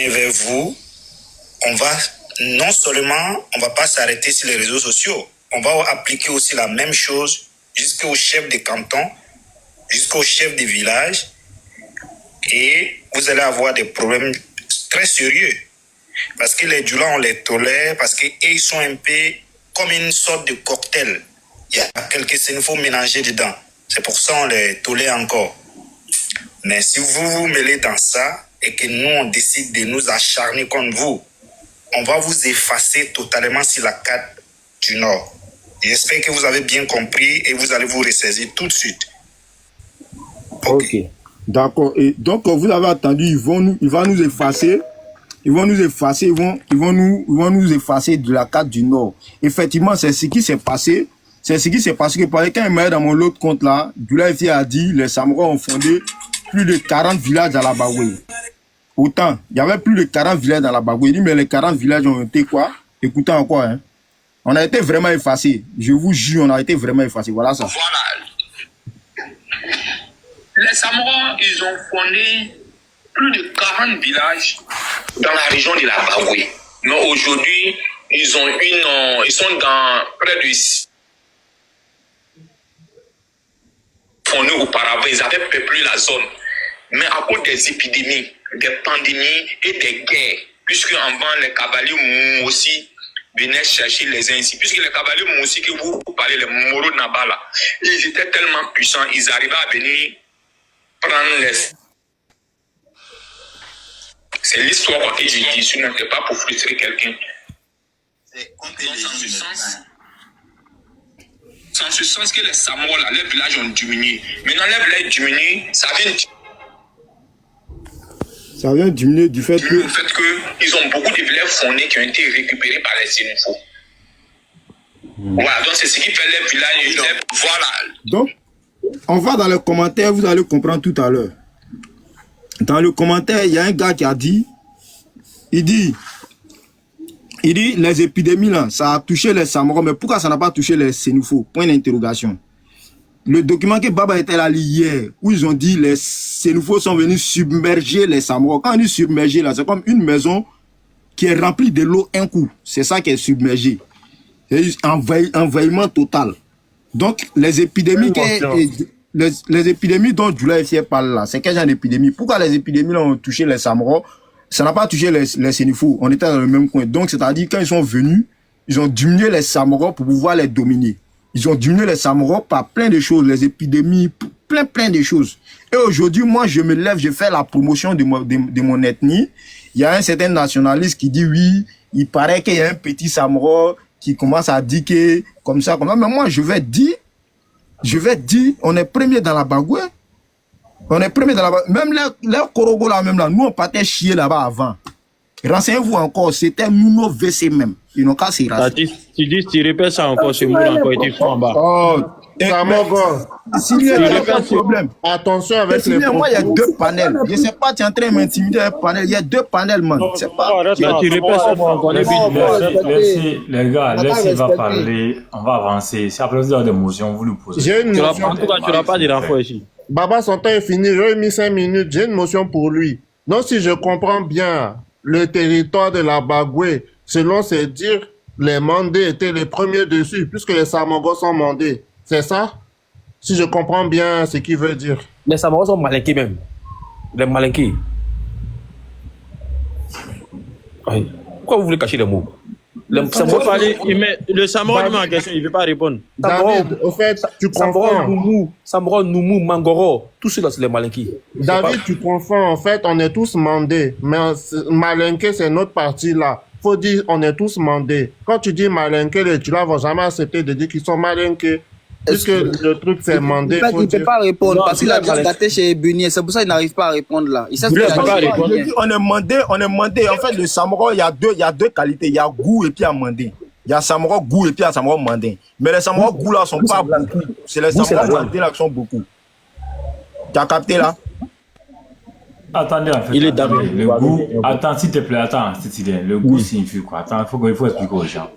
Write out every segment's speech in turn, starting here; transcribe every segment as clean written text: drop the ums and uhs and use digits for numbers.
vers vous, on va non seulement, on va pas s'arrêter sur les réseaux sociaux, on va appliquer aussi la même chose jusqu'au chef des cantons, jusqu'au chef des villages, et vous allez avoir des problèmes très sérieux. Parce que les Djoula, on les tolère, parce qu'ils sont un peu comme une sorte de cocktail. Il y a quelques sénifaux mélangés dedans. C'est pour ça qu'on les tolère encore. Mais si vous vous mêlez dans ça, et que nous, on décide de nous acharner contre vous, on va vous effacer totalement sur la carte du Nord. J'espère que vous avez bien compris et vous allez vous ressaisir tout de suite. Ok. D'accord. Et donc, vous avez entendu, ils vont nous effacer. Ils vont nous effacer, ils vont nous effacer de la carte du Nord. Effectivement, c'est ce qui s'est passé. C'est ce qui s'est passé que quand il m'a dans mon autre compte là, Djoula FI a dit, les Samouraïs ont fondé plus de 40 villages dans la Bagoué. Autant, il y avait plus de 40 villages dans la Bagoué. Il dit, mais les 40 villages ont été quoi? Écoutez encore, hein. On a été vraiment effacés. Je vous jure, on a été vraiment effacés. Voilà ça. Voilà. Les Samouraïs, ils ont fondé plus de 40 villages dans la région de la Bagoué. Mais aujourd'hui, ils sont dans près de fondé auparavant, ils avaient peuplé la zone. Mais à cause des épidémies, des pandémies et des guerres, puisque avant les cavaliers aussi venaient chercher les ainsi, puisque les cavaliers aussi que vous parlez, les Moro Nabala, ils étaient tellement puissants, ils arrivaient à venir prendre les... C'est l'histoire que j'ai dit, ce n'est pas pour frustrer quelqu'un. C'est en ce sens que les Samouraïs, les villages ont diminué. Maintenant, les villages diminuent, ça vient diminuer du fait que... Le fait qu'ils ont beaucoup de villages fondés qui ont été récupérés par les Sénéfaux. Voilà, donc c'est ce qui fait les villages. Voilà. Donc, on va dans les commentaires, vous allez comprendre tout à l'heure. Dans le commentaire, il y a un gars qui a dit, il dit, les épidémies là, ça a touché les Samouraïs, mais pourquoi ça n'a pas touché les Sénéfaux? Point d'interrogation. Le document que Baba était là hier, où ils ont dit les Sénéfaux sont venus submerger les Samouraïs. Quand on dit submerger là, c'est comme une maison qui est remplie de l'eau un coup. C'est ça qui est submergé. C'est un envahissement total. Donc, les épidémies les épidémies dont Djoula FI parle là, c'est quel genre d'épidémie? Pourquoi les épidémies là ont touché les Samouraïs? Ça n'a pas touché les Sénéfaux. On était dans le même coin. Donc, c'est-à-dire, quand ils sont venus, ils ont diminué les Samouraïs pour pouvoir les dominer. Ils ont diminué les Samouraïs par plein de choses, les épidémies, plein de choses. Et aujourd'hui, moi, je me lève, je fais la promotion de mon ethnie. Il y a un certain nationaliste qui dit oui, il paraît qu'il y a un petit Samouraï qui commence à dire que comme ça. Mais moi, je vais dire, on est premier dans la Bagoué. On est premier dans la Bagoué. Même les Korogo là, même là, nous, on partait chier là-bas avant. Renseignez-vous encore, c'était nous, nos WC même. Ils n'ont qu'à s'y rassurer. Tu répètes ça encore, ce mot encore été en bas. Oh, s'il y a un problème. Attention avec les moi, il y a deux panels. Je ne sais pas, tu es en train de m'intimider un panel. Il y a deux panels, man. C'est pas. Tu répètes ça encore. Laissez, les gars, laissez, il va parler. On va avancer. Si après vous avez des motions, vous nous posez. J'ai une motion. En tout cas, tu n'auras pas de renfort ici. Baba, son temps est fini. J'ai mis 5 minutes. J'ai une motion pour lui. Donc, si je comprends bien, le territoire de la Bagoué, selon ses dires, les Mandés étaient les premiers dessus, puisque les Samogos sont Mandés. C'est ça? Si je comprends bien ce qu'il veut dire. Les Samouraïs sont malinqués même. Les malinqués. Oui. Pourquoi vous voulez cacher les mots? Le Samouraï en question, il ne veut pas répondre. David, au fait, tu confonds. Samouraï, Noumou, Mangoro, tous ceux-là, c'est les malinqués. David, tu confonds. En fait, on est tous mandés. Mais malinqué, c'est notre partie là. Faut dire, on est tous mandés. Quand tu dis malinqué, les Tchula vont jamais accepter de dire qu'ils sont malinqués. Puisque le truc, c'est mandé. Il ne peut pas répondre parce qu'il a bien daté chez Bunier. C'est pour ça qu'il n'arrive pas à répondre là. On est mandé. En fait, le Samouraï, il y a deux qualités. Il y a goût et puis il y a mandé. Il y a Samouraï goût et puis il y a Samouraï mandé. Mais les Samouraï goût là sont pas beaucoup. C'est les Samouraï mandés là qui sont beaucoup. Tu as capté là? Attendez, en fait. Il est d'accord. Le goût. Attends, s'il te plaît, attends, le goût signifie quoi? Attends, il faut expliquer aux gens.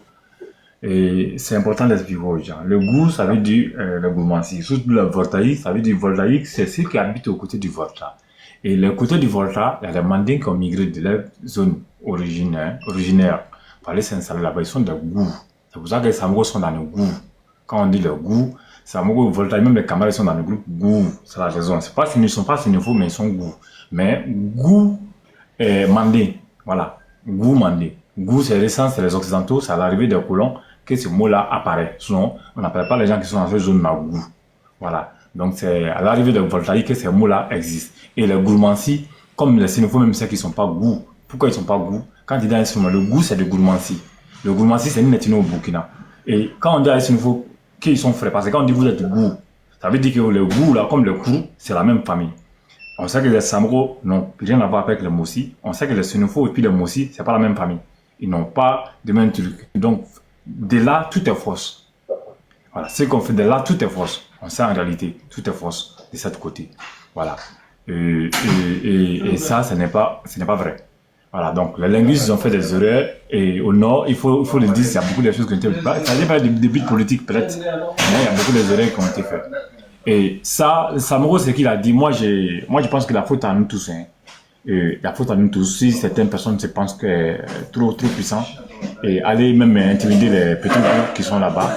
Et c'est important d'expliquer aux gens. Le goût, ça veut dire le gourmandise. Surtout le voltaïque, ça veut dire voltaïque, c'est ceux qui habitent aux côtés du volta. Et les côtés du Volta, il y a les Mandingues qui ont migré de leur zone originaire pour aller s'installer là-bas. Ils sont de Gou. C'est pour ça que les Samogos sont dans le Gou. Quand on dit le Gou, Samogos, Volta, même les Camarades sont dans le groupe Gou. C'est la raison. Ils ne sont pas Sénéfaux, mais ils sont Gou. Mais Gou et Mandé. Voilà. Gou, Mandé. Gou, c'est récent, c'est les Occidentaux, c'est à l'arrivée des colons que ce mot-là apparaît. Sinon, on n'appelle pas les gens qui sont dans cette zone-là Gou. Voilà. Donc, c'est à l'arrivée de Voltaïque que ces mots-là existent. Et les gourmansis, comme les Sénéfaux, même ceux qui ne sont pas Gou. Pourquoi ils ne sont pas Gou? Quand ils disent un Sénéfaux, le Gou, c'est de gourmansis. Le gourmansis, c'est une ethnie au Burkina. Et quand on dit à les Sénéfaux qu'ils sont frères, parce que quand on dit vous êtes Gou, ça veut dire que le Gou, là, comme le Kou, c'est la même famille. On sait que les Samro n'ont rien à voir avec les Mossi. On sait que les Sénéfaux et puis les Mossi, c'est pas la même famille. Ils n'ont pas de même truc. Donc, de là, tout est fausse. Voilà. Ce qu'on fait de là, tout est fausse. On sait en réalité, tout est fausse de cette côté. Voilà. Et ça, ce n'est pas vrai. Voilà. Donc, les linguistes, ils ont fait des erreurs. Et au nord, il faut le dire, il y a beaucoup de choses qui ont été faites. Ça n'est pas des buts politiques, peut-être. Mais il y a beaucoup d'erreurs qui ont été faites. Et ça, Samoro, c'est qu'il a dit, moi, je pense que la faute à nous tous, hein. Et la faute à nous tous, si certaines personnes se pensent que trop puissant et aller même intimider les petits groupes qui sont là-bas,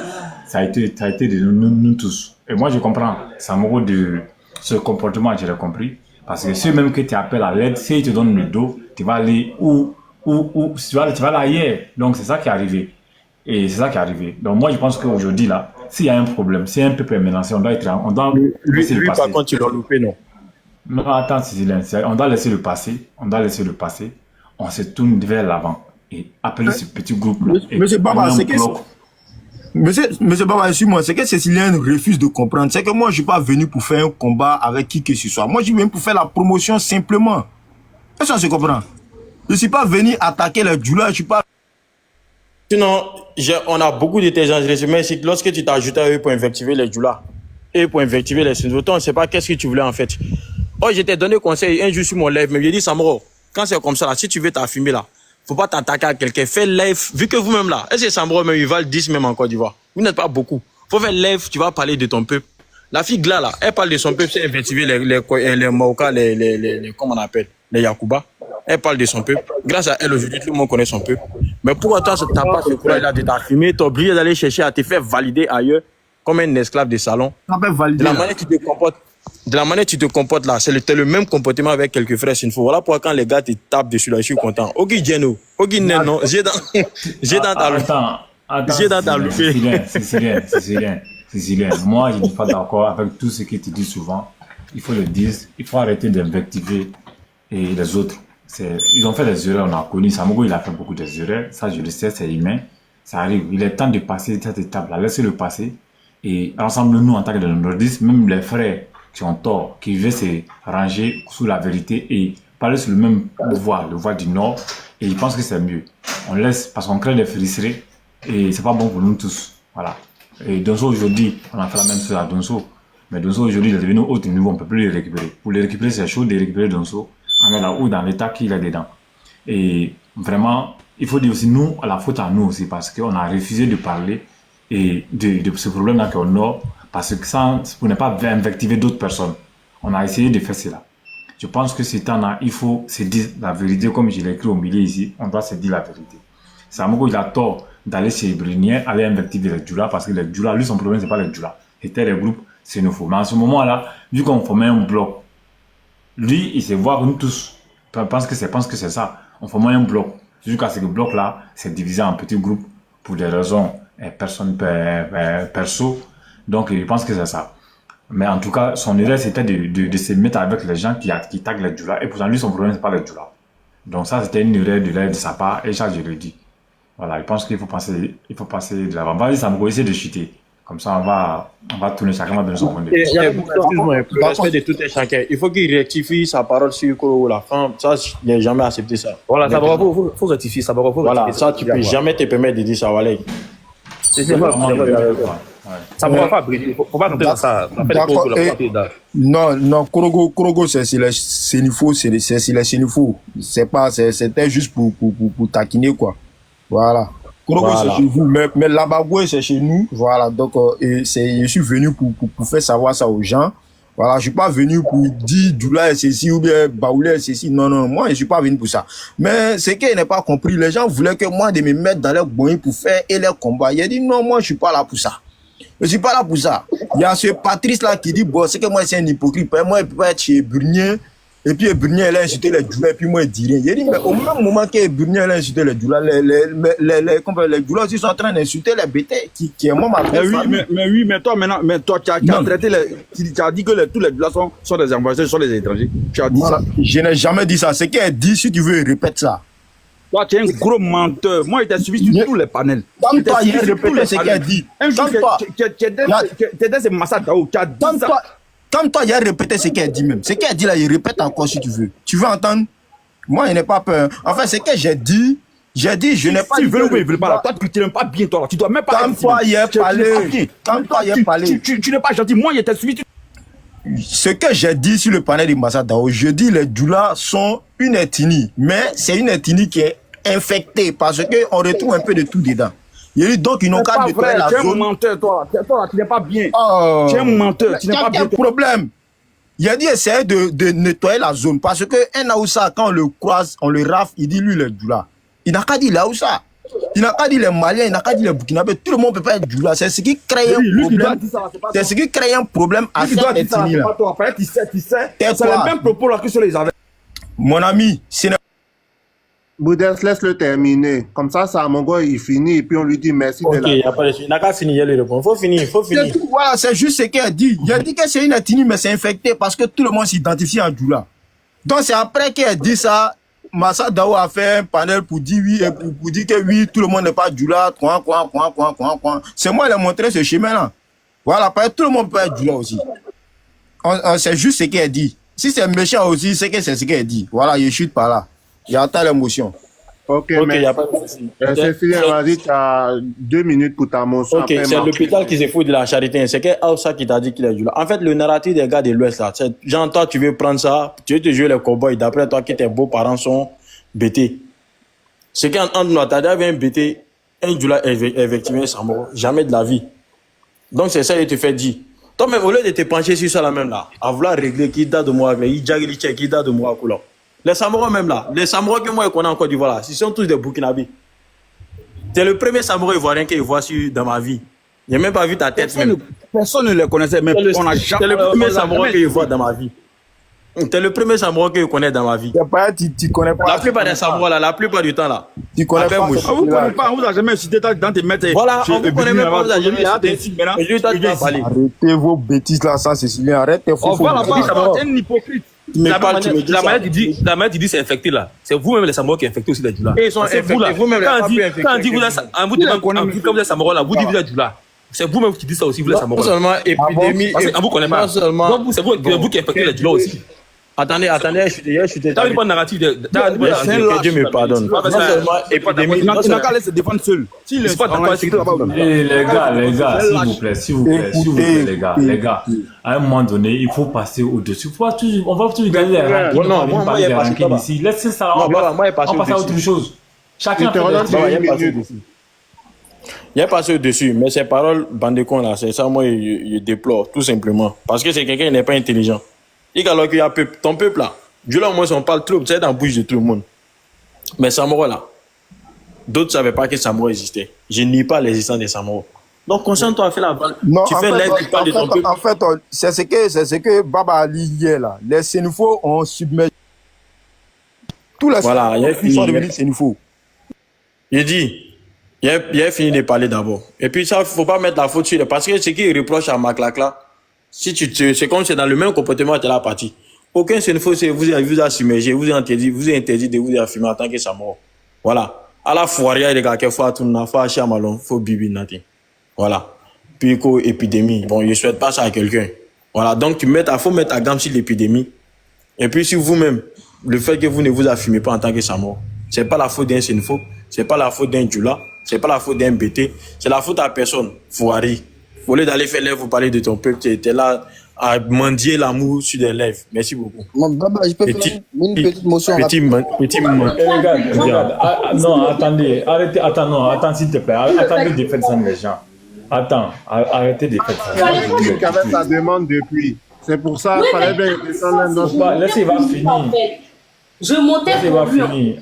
ça a été de nous tous. Et moi, je comprends, Samoro, de ce comportement, je l'ai compris. Parce que ceux même que tu appelles à l'aide, s'ils te donnent le dos, tu vas aller où tu vas aller ailleurs. Donc, c'est ça qui est arrivé. Et c'est ça qui est arrivé. Donc, moi, je pense qu'aujourd'hui, là, s'il y a un problème, si un peuple est menacé, on doit laisser le passer. Par contre, tu l'as loupé, non? Non, attends, on doit laisser le passer. On doit laisser le passer. On se tourne vers l'avant et appeler ce petit groupe-là. Monsieur Baba, c'est que... Monsieur Baba, suis-moi, c'est que Cécilien refuse de comprendre. C'est que moi, je suis pas venu pour faire un combat avec qui que ce soit. Moi, je viens pour faire la promotion simplement. Est-ce qu'on se comprend? Je suis pas venu attaquer les Djoula, je suis pas... Sinon, on a beaucoup de tes gens. Mais lorsque tu t'as ajouté à eux pour invectiver les Djoula et pour invectiver les Sénéfaux, on ne sait pas qu'est-ce que tu voulais en fait. Oh, je t'ai donné conseil un jour sur mon live, mais j'ai dit, Samoro, quand c'est comme ça, là, si tu veux t'affumer là, faut pas t'attaquer à quelqu'un. Fais live, vu que vous-même là, est-ce que Samoro, même, il va le 10 même en Côte d'Ivoire? Vous n'êtes pas beaucoup. Faut faire live, tu vas parler de ton peuple. La fille Gla là, elle parle de son peuple, c'est invectiver les Maoka, comment on appelle, les Yakuba. Elle parle de son peuple. Grâce à elle, aujourd'hui, tout le monde connaît son peuple. Mais pourquoi toi, tu n'as pas ce courage-là de t'affumer, t'es obligé d'aller chercher à te faire valider ailleurs, comme un esclave de salon. De la manière que tu te comportes là, c'est le même comportement avec quelques frères Sénéfaux. Voilà pourquoi quand les gars te tapent dessus là, je suis content. Ogi Djeno, Ogi Neno, j'ai dans ta loupée. Cécilien, moi je ne suis pas d'accord avec tout ce que tu dis souvent. Il faut le dire, il faut arrêter d'invectiver et les autres. Ils ont fait des erreurs, on a connu. Samoro, il a fait beaucoup d'erreurs. Ça, je le sais, c'est humain. Ça arrive. Il est temps de passer cette étape-là. Laissez-le passer. Et ensemble, nous, en tant que nordistes, même les frères qui ont tort, qui veulent se ranger sous la vérité et parler sur le même voie, le voie du Nord, et ils pensent que c'est mieux. On laisse, parce qu'on crée des frisseries, et c'est pas bon pour nous tous. Voilà. Et Donso, aujourd'hui, on a fait la même chose à Donso. Mais Donso, aujourd'hui, il est devenu haut niveau, on ne peut plus les récupérer. Pour les récupérer, c'est chaud de récupérer Donso. On est là où dans l'état qu'il est dedans. Et vraiment, il faut dire aussi, nous, la faute à nous aussi, parce qu'on a refusé de parler et de ce problème-là qu'on a, parce que ça, pour ne pas invectiver d'autres personnes. On a essayé de faire cela. Je pense que c'est temps-là, il faut se dire la vérité, comme je l'ai écrit au milieu ici, on doit se dire la vérité. Samoko, il a tort d'aller chez Brunien, aller invectiver les Djoula, parce que les Djoula, lui, son problème, c'est pas les Djoula. C'était les groupes xénophobes. Mais en ce moment-là, vu qu'on formait un bloc, lui, il se voit nous tous. Pense que c'est ça. On formait un bloc. Jusqu'à ce que le bloc-là s'est divisé en petits groupes pour des raisons perso. Donc, je pense que c'est ça. Mais en tout cas, son erreur, c'était de se mettre avec les gens qui taguent les Djoula. Et pourtant, lui, son problème, c'est pas les Djoula. Donc, ça, c'était une erreur de sa part. Et ça, je le dis. Voilà, je pense qu'il faut passer de l'avant. Vas-y, ça me essayer de chuter. Comme ça, on va tourner, chacun va donner son point de vue. Excuse-moi, pour le respect de tout un chacun, il faut qu'il rectifie sa parole sur la fin. Ça, je n'ai jamais accepté ça. Voilà, ça va, faut rectifier, ça va, faut voilà, rectifier. ça, tu peux jamais te permettre de dire ça, Walek. Ça ne va pas briser, faut pas noter dans ça. Non, Korogo, c'est les Sénéfaux, c'est les Sénéfaux. C'était juste pour taquiner, quoi. Voilà. Korogo, c'est chez vous, mais la Bagoué, c'est chez nous. Voilà, donc, je suis venu pour faire savoir ça aux gens. Voilà, je suis pas venu pour dire Djoula est ceci ou bien Baoulé est ceci. Non, non, moi, je suis pas venu pour ça. Mais ce qu'il n'a pas compris, les gens voulaient que moi de me mettre dans leur boîte pour faire et leur combat. Il a dit non, moi, je suis pas là pour ça. Je suis pas là pour ça. Il y a ce Patrice là qui dit bon, c'est que moi, c'est un hypocrite. Moi, il peut pas être chez Burnier. Et puis Burnier, elle a insulté les Djoula, et puis moi, il dit rien. Il a dit, mais au même moment que Burnier, elle a insulté les Djoula, les Djoula aussi sont en train d'insulter les BT, qui est moi, ma mais toi, maintenant, tu as traité tu as dit que tous les Djoula sont des ambassadeurs, sont des étrangers. Tu as dit ça. Je n'ai jamais dit ça. Ce qu'elle dit, si tu veux, répète ça. Toi, tu es un gros menteur. Moi, il t'a suivi sur tous les panels. Comme toi, il a répété ce qu'elle dit. Un jour, tu es dans ces massacres d'Ao. Tu as dit ça. Comme toi, il a répété ce qu'elle dit même. Ce qu'elle dit là, il répète encore si tu veux. Tu veux entendre? Moi, il n'ai pas peur. Enfin, ce que j'ai dit, je n'ai pas dit. Tu veux ou il veut pas là. Toi, tu n'aimes pas bien, toi. Tu dois même pas. Comme toi, il a parlé. Comme toi, il a parlé. Tu n'es pas gentil. Moi, il t'a suivi. Ce que j'ai dit sur le panel de Massa Dao, je dis les Djoula sont une ethnie. Mais c'est une ethnie qui est infectée parce qu'on retrouve un peu de tout dedans. Donc, ils n'ont qu'à nettoyer la zone. Tu es un menteur, toi. Toi, tu n'es pas bien. Tu es un menteur. Tu n'es pas bien. Il y a un problème. Il a dit essayer de nettoyer la zone. Parce qu'un Aoussa, quand on le croise, on le rafle, il dit lui, le Djoula. Il n'a qu'à dire l'Aoussa. Il n'a qu'à dire les Maliens, il n'a qu'à dire les Burkinabés. Tout le monde ne peut pas être Djoula. C'est ce qui crée un problème. C'est ce qui crée un problème à cette ethnie. Tu sais. C'est le même propos là que sur les avait. Mon ami, c'est Boudès, laisse-le terminer. Comme ça, Samongo, il finit et puis on lui dit merci de la... il n'a qu'à finir, il répond. Faut finir. Voilà, c'est juste ce qu'elle dit. Il a dit que c'est une ethnie, mais c'est infecté parce que tout le monde s'identifie en Djoula. Donc, c'est après qu'elle dit ça, Massa Dao a fait un panel pour dire oui, et pour dire que oui, tout le monde n'est pas Djoula, quoi. C'est moi qui ai montré ce chemin-là. Voilà, parce que tout le monde peut être Djoula aussi. C'est juste ce qu'elle dit. Si c'est méchant aussi, c'est que c'est ce qu'elle dit. Voilà, il chute par là. Il y a tant d'émotion. Ok, mais il n'y a pas de souci. Vas-y, tu as 2 minutes pour ta motion. Ok, c'est l'hôpital qui se fout de la charité. C'est Aoussa qui t'a dit qu'il est Djoula. En fait, le narratif des gars de l'Ouest, là, c'est genre, toi, tu veux prendre ça, tu veux te jouer les cowboys, d'après toi, que tes beaux-parents sont bêtés. C'est qu'en nous, t'as déjà vu un bêté, un Djoula effectivement, ça mort. Jamais de la vie. Donc, c'est ça, il te fait dire. Toi, même, au lieu de te pencher sur ça, là, même, là, à vouloir régler qui date de moi, il jague qui date de moi, à couleur. Les Samouraïs même là, les Samouraïs que moi je connais en Côte d'Ivoire là, ils sont tous des Burkinabés. C'est le premier Samouraï ivoirien que je vois dans ma vie. Je n'ai même pas vu ta tête personne ne les connaissait, mais on a jamais... C'est le premier Samouraï que je vois dans ma vie. C'est le premier Samouraï que je connais dans ma vie. Tu connais pas. La plupart des Samouraïs là, la plupart du temps là. Tu connais pas. Vous ne connaissez pas, on vous a jamais cité dans tes maîtres. Voilà, on vous connaît même pas, vous a jamais cité. Arrêtez vos bêtises là, ça c'est Sylvain, arrête tes faux. Voilà, c'est un hypocrite. La manière qui dit c'est infecté là, c'est vous-même les Samouraïs qui infectez aussi les Djoula. Ils sont infectés, vous-même les Samouraïs. Quand on dit vous êtes Samouraïs là, vous dites vous êtes Djoula. C'est vous-même qui dites ça aussi, vous les Samouraïs. Non seulement épidémie. On vous connaît pas. C'est vous qui infectez les Djoula aussi. Attendez, je suis t'as une bonne narrative. Que Dieu me pardonne. Non seulement épidémie. Il n'a qu'à laisser se défendre seul. Les gars, s'il vous plaît, les gars, à un moment donné, il faut passer au-dessus. On va toujours gagner les rankings ici. Laissez ça, on va passer à autre chose. Chacun peut il a passé au-dessus, mais ces paroles, bande de cons là, c'est ça, moi, je déplore, tout simplement. Parce que c'est quelqu'un qui n'est pas intelligent. Alors qu'il y a ton peuple là, Dieu là, moi, on parle trop, c'est dans la bouche de tout le monde. Mais Samouraï là, d'autres ne savaient pas que Samouraï existait. Je nie pas l'existence des Samouraïs. Donc, concentre-toi à faire la balle. Tu fais l'aide du pas de ton peuple. En fait, c'est ce que Baba Ali hier là. Les Sénoufos ont submergé. Tous les Sénoufos sont devenus Sénoufos. Il a fini de parler d'abord. Et puis ça, il ne faut pas mettre la faute sur lui. Parce que ce qu'il reproche à Maklakla, c'est comme c'est dans le même comportement que la partie. Aucun Sénoufo vous a submergé, vous a interdit de vous affirmer en tant que Samouraï. Voilà. À la foiria, il y a quelques fois, tout le monde a fait malon, faut bibi natin. Voilà. Puis, épidémie. Bon, je ne souhaite pas ça à quelqu'un. Voilà. Donc, faut mettre à gamme sur l'épidémie. Et puis, si vous-même, le fait que vous ne vous affirmez pas en tant que Samouraï, ce n'est pas la faute d'un Sénoufo, ce n'est pas la faute d'un Djoula, ce n'est pas la faute d'un BT, c'est la faute à personne. Foirie. Au lieu d'aller faire lèvre, vous parler de ton peuple, tu étais là à mendier l'amour sur des lèvres. Merci beaucoup. Je peux faire une petite motion. Petit moment. Regarde. Non, attendez. Arrêtez. Attends, s'il te plaît. Attendez de faire ça, les gens. Attends, arrêtez de faire ça. Qui avait sa demande depuis. C'est pour ça qu'il fallait bien descendre un autre. Laissez, il va finir. Je montais pour lui.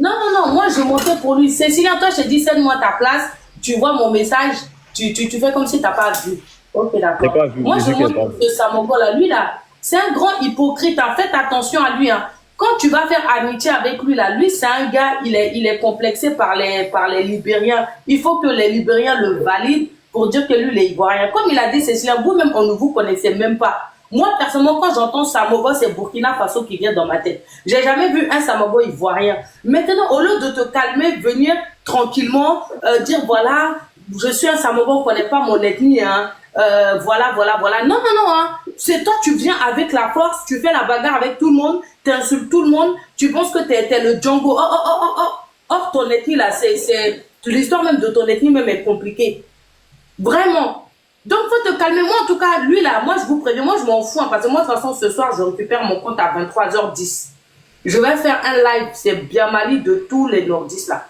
Non, moi je montais pour lui. Cécilia, toi, je te dis, cède-moi ta place. Tu vois mon message, tu fais comme si tu n'as pas vu. Ok, d'accord. Moi, je monte de Samoko là. Lui, là, c'est un grand hypocrite. Faites attention à lui. Quand tu vas faire amitié avec lui, là, lui, c'est un gars, il est complexé par les Libériens. Il faut que les Libériens le valident pour dire que lui, il est Ivoirien. Comme il a dit, Cécilia, vous-même, on ne vous connaissait même pas. Moi, personnellement, quand j'entends Samoko, c'est Burkina Faso qui vient dans ma tête. J'ai jamais vu un Samoko ivoirien. Maintenant, au lieu de te calmer, venir tranquillement, dire, voilà, je suis un Samoko, on ne connaît pas mon ethnie, voilà. Non, c'est toi, tu viens avec la force, tu fais la bagarre avec tout le monde, tu insultes tout le monde, tu penses que tu es le Django. Or, ton ethnie, là, c'est l'histoire même de ton ethnie même est compliquée. Vraiment. Donc, faut te calmer. Moi, en tout cas, lui, là, moi, je vous préviens, moi, je m'en fous, parce que moi, de toute façon, ce soir, je récupère mon compte à 23h10. Je vais faire un live, c'est bien mali de tous les nordistes, là.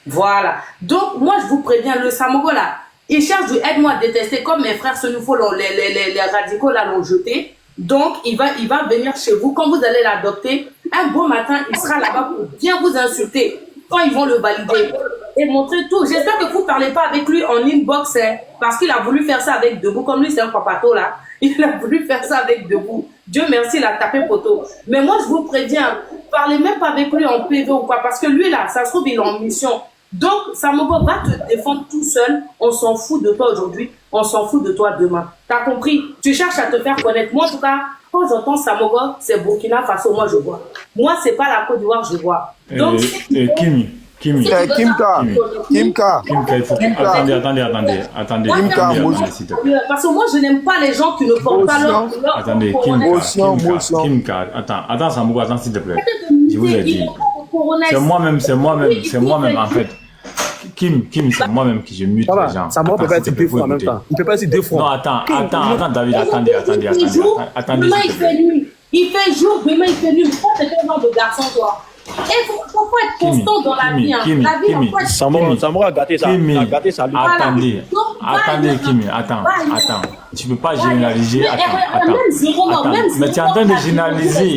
Voilà. Donc, moi, je vous préviens, le Samoko, là, il cherche du aide-moi à détester, comme mes frères Senufo, les radicaux, là, l'ont jeté. Donc, il va venir chez vous. Quand vous allez l'adopter, un beau matin, il sera là-bas pour bien vous insulter. Quand ils vont le valider et montrer tout. J'espère que vous ne parlez pas avec lui en inbox, parce qu'il a voulu faire ça avec Debout. Comme lui, c'est un papato, là. Il a voulu faire ça avec Debout. Dieu merci, il a tapé poteau. Mais moi, je vous préviens, parlez même pas avec lui en PV ou quoi, parce que lui, là, ça se trouve, il est en mission. Donc, Samoko va te défendre tout seul. On s'en fout de toi aujourd'hui. On s'en fout de toi demain. T'as compris? Tu cherches à te faire connaître. Moi, en tout cas, quand j'entends Samoko, c'est Burkina Faso, moi, je vois. Moi, c'est pas la Côte d'Ivoire, je vois. Donc, Kimka, il faut attendez. Parce que moi, je n'aime pas les gens qui ne portent pas leur attendez, Kimka, attends, Samoko, attends, s'il te plaît. Je vous ai dit. C'est moi-même, en fait. Kim, c'est moi-même qui je mute les gens. Ça peut pas être deux fois en même temps. Il peut pas être deux fois. Non, attends, David, attendez. Il fait jour, demain il fait nuit. Pourquoi t'es un genre de garçon, toi? Il faut être constant dans la vie. La vie, Samoko a gâté ça. Il a gâté ça. Attendez, Kim, attends. Tu peux pas généraliser. Attends. Mais tu es en train de généraliser.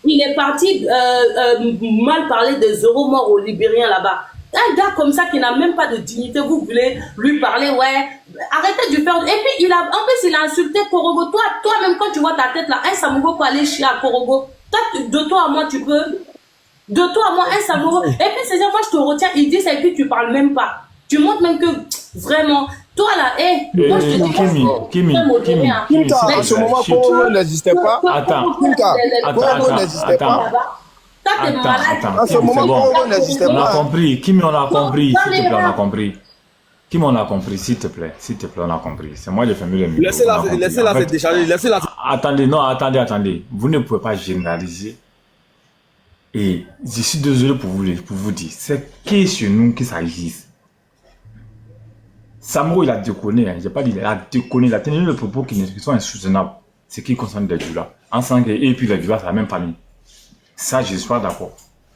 Il est parti mal parler des zéro morts aux Libériens là-bas. Un gars comme ça qui n'a même pas de dignité, vous voulez lui parler, ouais, arrêtez de faire. Et puis, en plus, il a insulté Korogo. Toi-même, quand tu vois ta tête là, un Samoko peut aller chier à Korogo. De toi à moi, tu peux. De toi à moi, un Samoko. Et puis, c'est ça, moi, je te retiens, il dit ça et puis tu parles même pas. Tu montres même que, vraiment, toi là, moi, je te dis, Kimi, en ce moment, Korogo n'existait pas. Attends. En ce moment, Korogo n'existait pas. On a compris. Kimi, on a compris. S'il te plaît, on a compris. Kimi, on a compris. S'il te plaît, on a compris. C'est moi qui ai fermé le micro. Laissez-la se décharger. Laissez-la. Attendez. Vous ne pouvez pas généraliser. Et je suis désolé pour vous dire. C'est que chez nous qui s'agisse. Samoko, il a déconné. J'ai pas dit, il a déconné. Il a tenu le propos qui sont insoutenables. C'est qui concerne les Djoula. Et puis les Djoula, c'est la même famille. Ça, je suis pas d'accord.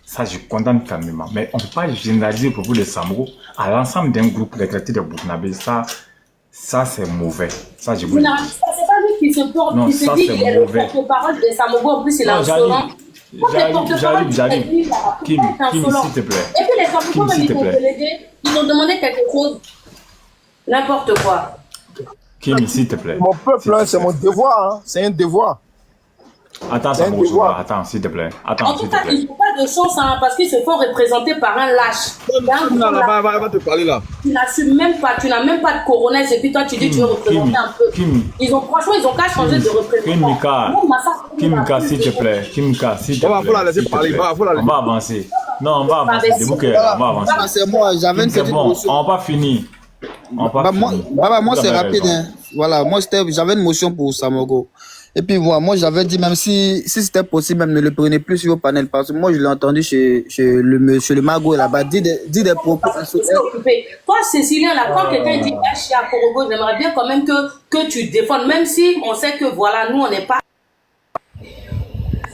Ça, je condamne fermement. Mais on ne peut pas généraliser le propos de Samoko à l'ensemble d'un groupe regretté de Burkinabé. Ça c'est mauvais. Ça, je vous le dis. C'est pas lui qui se porte. Non, qui se ça, dit c'est qu'il est le mauvais. porte-parole de Samoko. En plus, il a un insolent. J'arrive. Kim, s'il te plaît. Et puis les Samoko, même, ils ont délégué. Ils ont demandé quelque chose. N'importe quoi. Kim, s'il te plaît. Mon peuple, c'est mon devoir. C'est un devoir. Attends, Samoko, attends, s'il te plaît. En tout cas, ils n'ont pas de chance parce qu'ils se font représenter par un lâche. Va te parler là. Tu n'assumes même pas, tu n'as même pas de coronet et puis toi tu dis que tu veux représenter un peu. Franchement, ils ont qu'à changer de représentant. Kimka, s'il te plaît. Faut la laisser parler. On va avancer. Non, on va avancer. On va avancer. C'est moi, j'avais une petite motion. On va pas finir. Moi, c'est rapide. Voilà, moi, j'avais une motion pour Samoko. Et puis moi j'avais dit, même si c'était possible, même ne le prenez plus sur vos panels, parce que moi je l'ai entendu chez le monsieur, le Mago là-bas, dit des propos. Toi, Cécilien, là, quand quelqu'un dit à Korogo, j'aimerais bien quand même que tu défendes, même si on sait que voilà, nous on n'est pas.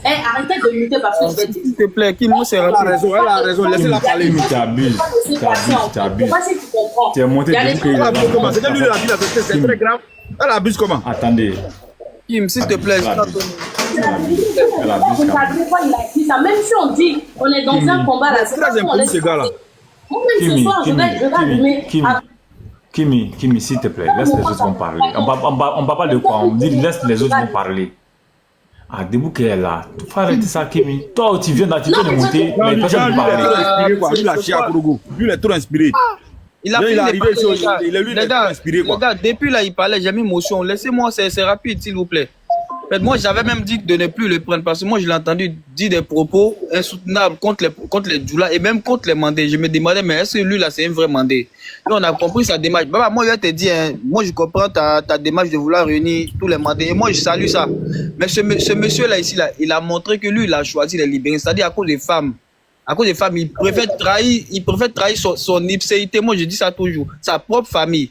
Arrêtez de muter parce que je vais dire. S'il te plaît, Kim, moi c'est rapide. Elle a raison, laissez-la parler. Tu abuses. Je sais pas si tu comprends. Tu es monté de C'est lui qui l'a dit, c'est très grave. Elle abuse comment? Attendez. Kim, s'il te plaît. Il a dit ça. Même si on dit, on est dans un combat là, c'est très impoli ce gars-là. Moi-même ce soir, je vais allumer. Kimi, s'il te plaît, laisse les autres vont parler. On va pas de quoi, on dit laisse les autres vont parler. Ah, debout qui est là. Tu faut arrêter ça, Kimi. Toi, tu viens de monter, mais personne ne parle. Lui, il a chié à Kourougou. Lui, il est trop inspiré. Il a il est arrivé ici, il est trop inspiré. Les gars, depuis là, il parlait, j'ai mis motion. Laissez-moi, c'est rapide, s'il vous plaît. Moi, j'avais même dit de ne plus le prendre parce que moi, je l'ai entendu dire des propos insoutenables contre les Djoula et même contre les mandés. Je me demandais, mais est-ce que lui, là, c'est un vrai mandé? Puis on a compris sa démarche. Baba, moi, je te dis, hein, moi, je comprends ta démarche de vouloir réunir tous les mandés. Et moi, je salue ça. Mais ce monsieur-là, ici, là, il a montré que lui, il a choisi les libérer. C'est-à-dire à cause des femmes. À cause des femmes, il préfère trahir son ipséité. Moi, je dis ça toujours. Sa propre famille.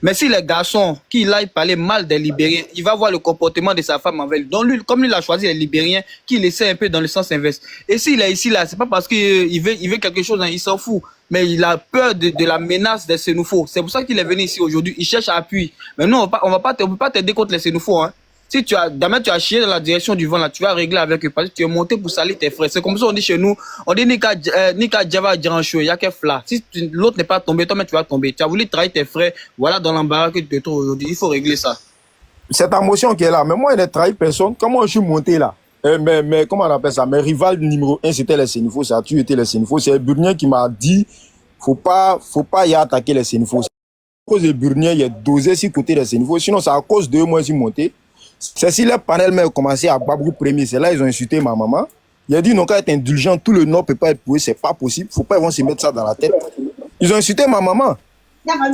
Mais si les garçons qui là parlaient mal des Libériens, il va voir le comportement de sa femme envers lui. Donc lui, comme lui il a choisi les Libériens, qu'il essaie un peu dans le sens inverse. Et s'il est ici là, c'est pas parce qu'il veut quelque chose, hein, il s'en fout. Mais il a peur de la menace des Sénoufos. C'est pour ça qu'il est venu ici aujourd'hui. Il cherche appui. Mais nous, on peut pas t'aider contre les Sénoufos. Hein. Si tu as chié dans la direction du vent là, tu vas régler avec eux parce que tu es monté pour salir tes frères. C'est comme ça on dit chez nous, on dit Nika Djava Djancho, il y a qu'un fla. Si l'autre n'est pas tombé, toi-même tu vas tomber. Tu as voulu trahir tes frères, voilà dans l'embarras que tu te trouves aujourd'hui. Il faut régler ça. C'est ta motion qui est là. Mais moi, il n'a trahi personne. Comment je suis monté là? Mais comment on appelle ça? Mes rivales numéro 1, c'était les Sénifos. Ça a toujours été les Sénifos. C'est Burnien qui m'a dit, faut pas y attaquer les Sénifos. À cause de Burnien, il y a dosé sur côté des Sénifos. Sinon, c'est à cause d'eux, moi, je suis monté. C'est si les panels ont commencé à Babrou premier, c'est là ils ont insulté ma maman. Il a dit non, quand être indulgent, tout le Nord peut pas être pouvé, c'est pas possible. Faut pas ils vont se mettre ça dans la tête. Ils ont insulté ma maman.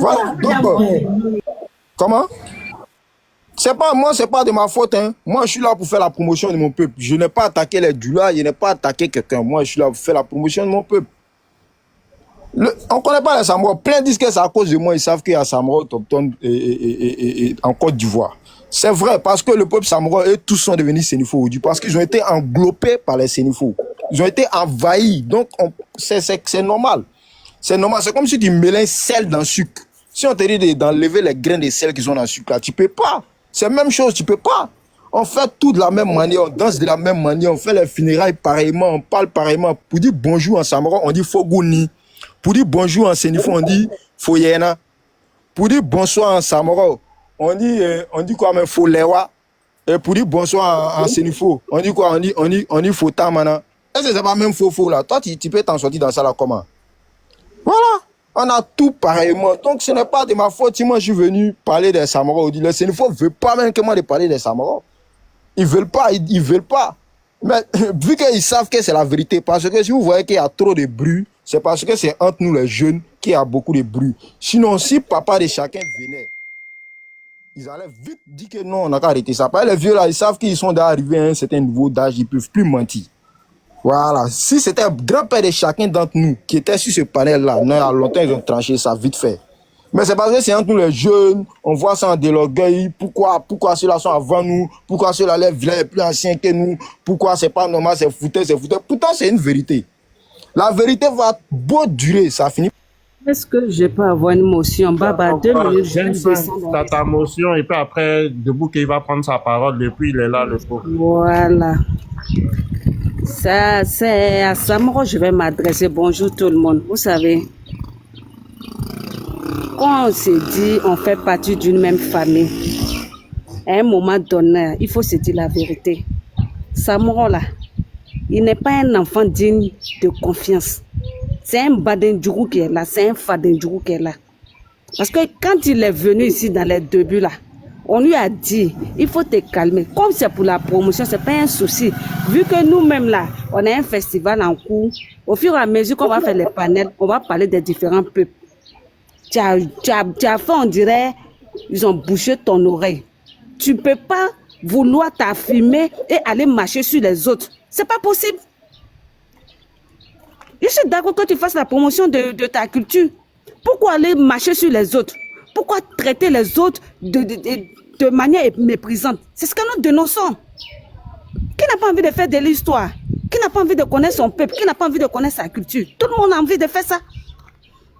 Voilà. Donc, comment? C'est pas moi, c'est pas de ma faute. Hein. Moi, je suis là pour faire la promotion de mon peuple. Je n'ai pas attaqué les Djoula, je n'ai pas attaqué quelqu'un. Moi, je suis là pour faire la promotion de mon peuple. On connaît pas les Samoro. Plein disent que c'est à cause de moi. Ils savent qu'il y a Samoro autochtone et en Côte d'Ivoire. C'est vrai, parce que le peuple Samoro, eux tous sont devenus Sénifos aujourd'hui, parce qu'ils ont été englobés par les Sénifos. Ils ont été envahis. Donc, c'est normal. C'est normal. C'est comme si tu mélanges sel dans le sucre. Si on te dit d'enlever les grains de sel qui sont dans le sucre, là, tu peux pas. C'est la même chose, tu peux pas. On fait tout de la même manière, on danse de la même manière, on fait les funérailles pareillement, on parle pareillement. Pour dire bonjour en Samoro, on dit Fogouni. Pour dire bonjour en Sénifo, on dit Foyena. Pour dire bonsoir en Samoro, on dit quoi, mais Folewa. Et pour dire bonsoir en Sénifo, on dit quoi, on dit Fota maintenant. Est-ce que c'est pas même faux là? Toi, tu peux t'en sortir dans ça là comment? Voilà. On a tout pareillement. Donc, ce n'est pas de ma faute si moi je suis venu parler des Samoro. Les Sénifos ne veulent pas même que moi de parler des Samoro. Ils veulent pas, ils veulent pas. Mais vu qu'ils savent que c'est la vérité, parce que si vous voyez qu'il y a trop de bruit, c'est parce que c'est entre nous les jeunes qu'il y a beaucoup de bruit. Sinon, si papa de chacun venait, ils allaient vite dire que non, on n'a qu'à arrêter ça. Parce que les vieux là, ils savent qu'ils sont déjà arrivés à un certain niveau d'âge, ils ne peuvent plus mentir. Voilà. Si c'était un grand-père de chacun d'entre nous qui était sur ce panel-là, non, il y a longtemps, ils ont tranché ça vite fait. Mais c'est parce que c'est entre nous les jeunes, on voit ça en de l'orgueil. Pourquoi ceux-là sont avant nous? Pourquoi ceux-là, les vilains, plus anciens que nous? Pourquoi c'est pas normal, c'est foutu? Pourtant, c'est une vérité. La vérité va beau durer, ça finit. Est-ce que je peux avoir une motion? Baba, 2 minutes, je vais descendre. T'as ta motion et puis après, debout qu'il va prendre sa parole, depuis il est là, le faux. Voilà. Ça, c'est à Samoro, je vais m'adresser. Bonjour tout le monde. Vous savez, quand on se dit on fait partie d'une même famille, à un moment donné, il faut se dire la vérité. Samoro là, il n'est pas un enfant digne de confiance. C'est un Badendjourou qui est là, c'est un Fadendjourou qui est là. Parce que quand il est venu ici dans les débuts là, on lui a dit, il faut te calmer. Comme c'est pour la promotion, c'est pas un souci. Vu que nous-mêmes là, on a un festival en cours, au fur et à mesure qu'on va faire les panels, on va parler des différents peuples. Tu as fait, on dirait, ils ont bouché ton oreille. Tu peux pas vouloir t'affirmer et aller marcher sur les autres. C'est pas possible. Je suis d'accord que tu fasses la promotion de ta culture. Pourquoi aller marcher sur les autres? Pourquoi traiter les autres de manière méprisante? C'est ce que nous dénonçons. Qui n'a pas envie de faire de l'histoire? Qui n'a pas envie de connaître son peuple? Qui n'a pas envie de connaître sa culture? Tout le monde a envie de faire ça.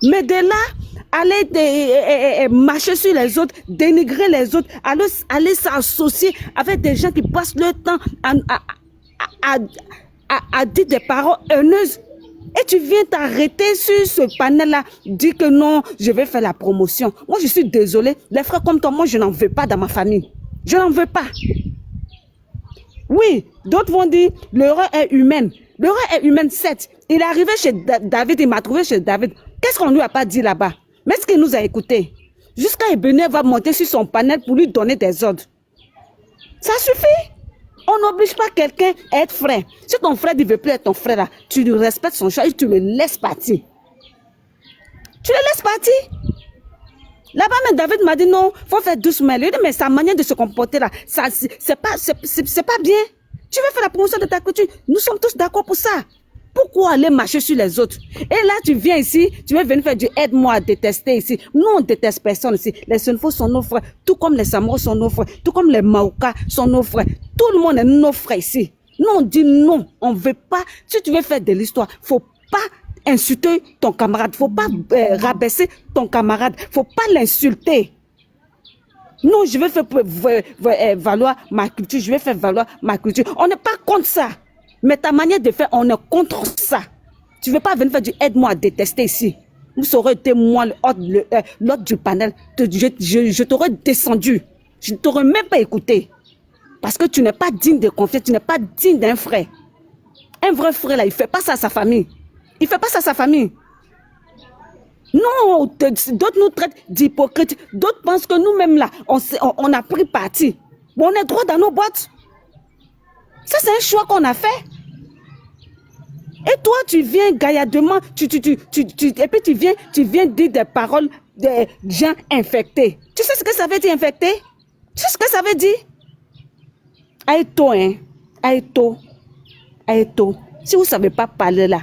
Mais de là aller marcher sur les autres, dénigrer les autres, aller s'associer avec des gens qui passent leur temps à dire des paroles haineuses. Et tu viens t'arrêter sur ce panel-là, dire que non, je vais faire la promotion. Moi, je suis désolée. Les frères comme toi, moi, je n'en veux pas dans ma famille. Je n'en veux pas. Oui, d'autres vont dire, l'erreur est humaine. L'erreur est humaine, certes. Il est arrivé chez David, il m'a trouvé chez David. Qu'est-ce qu'on lui a pas dit là-bas? Mais est-ce qu'il nous a écoutés? Jusqu'à Ebené va monter sur son panel pour lui donner des ordres. Ça suffit. On n'oblige pas quelqu'un à être frère. Si ton frère ne veut plus être ton frère, là, tu lui respectes son choix et tu le laisses partir. Tu le laisses partir. Là-bas, même David m'a dit non, il faut faire doucement. Il dit, mais sa manière de se comporter là, c'est pas bien. Tu veux faire la promotion de ta culture. Nous sommes tous d'accord pour ça. Pourquoi aller marcher sur les autres? Et là, tu viens ici, tu veux venir faire du aide-moi à détester ici. Nous, on déteste personne ici. Les Senufo sont nos frères, tout comme les Samoro sont nos frères, tout comme les Maoka sont nos frères. Tout le monde est nos frères ici. Nous, on dit non, on ne veut pas. Si tu veux faire de l'histoire, il ne faut pas insulter ton camarade, il ne faut pas rabaisser ton camarade, il ne faut pas l'insulter. Non, je vais faire valoir ma culture, je vais faire valoir ma culture. On n'est pas contre ça. Mais ta manière de faire, on est contre ça. Tu ne veux pas venir faire du aide-moi à détester ici. Vous aurez été moi l'autre du panel. Je t'aurais descendu. Je ne t'aurais même pas écouté. Parce que tu n'es pas digne de confiance, tu n'es pas digne d'un frère. Un vrai frère, là, il ne fait pas ça à sa famille. Il ne fait pas ça à sa famille. Non, d'autres nous traitent d'hypocrites. D'autres pensent que nous-mêmes, là, on a pris parti. Bon, on est droit dans nos boîtes. Ça, c'est un choix qu'on a fait. Et toi, tu viens gaillardement, et puis tu viens dire des paroles des gens infectés. Tu sais ce que ça veut dire infecté? Tu sais ce que ça veut dire? Aïto, hein? Aïto. Aïto. Si vous ne savez pas parler là,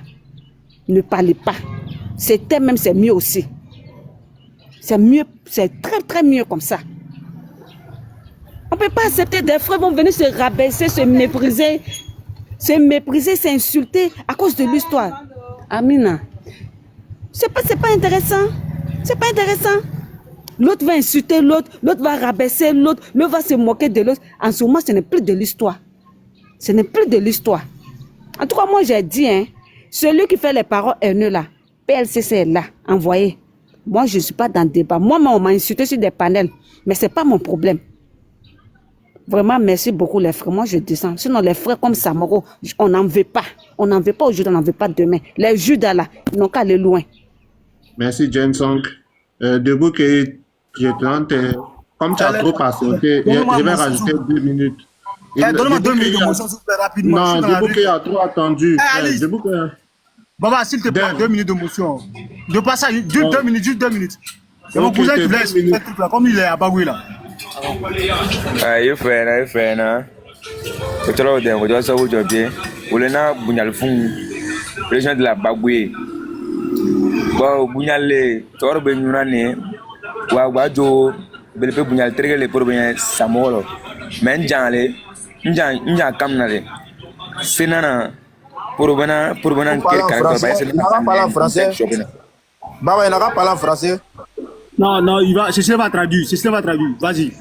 ne parlez pas. C'était même, c'est mieux aussi. C'est mieux, c'est très très mieux comme ça. On ne peut pas accepter des frères vont venir se rabaisser, se mépriser, s'insulter à cause de l'histoire. Amina. C'est pas intéressant. C'est pas intéressant. L'autre va insulter l'autre va rabaisser l'autre va se moquer de l'autre. En ce moment, ce n'est plus de l'histoire. Ce n'est plus de l'histoire. En tout cas, moi, j'ai dit, hein, celui qui fait les paroles haineuses là, PLCC est là, envoyé. Moi, je ne suis pas dans le débat. Moi, on m'a insulté sur des panels, mais ce n'est pas mon problème. Vraiment, merci beaucoup les frères. Moi, je descends. Sinon, les frères comme Samoro, on n'en veut pas. On n'en veut pas aujourd'hui, on n'en veut pas demain. Les Judas là, ils n'ont qu'à aller loin. Merci, Jensong. Debout que je tente, comme tu as trop patienté, je vais rajouter 2 minutes. Donne-moi 2 minutes de motion, s'il te plaît, rapidement. Non, Debout qui a trop attendu. Baba, s'il te plaît, 2 minutes de motion. De pas ça, juste 2 minutes, juste 2 minutes. C'est mon cousin qui voulait expliquer ce truc là, comme il est à Bagoui là. You friend, tu te l'as dit, vous dois savoir aujourd'hui. Vous l'avez n'a bunyal fung, les gens de la Bagoui. Bon, bunyal, tu as bien nous Wajo, belpe bunyal très les pour bien Samoro. Mais n'jang kamnale. Senana pour venir Il n'a pas en français. Baba, il n'a pas parlé en français. Non, Cécile va traduire. Vas-y.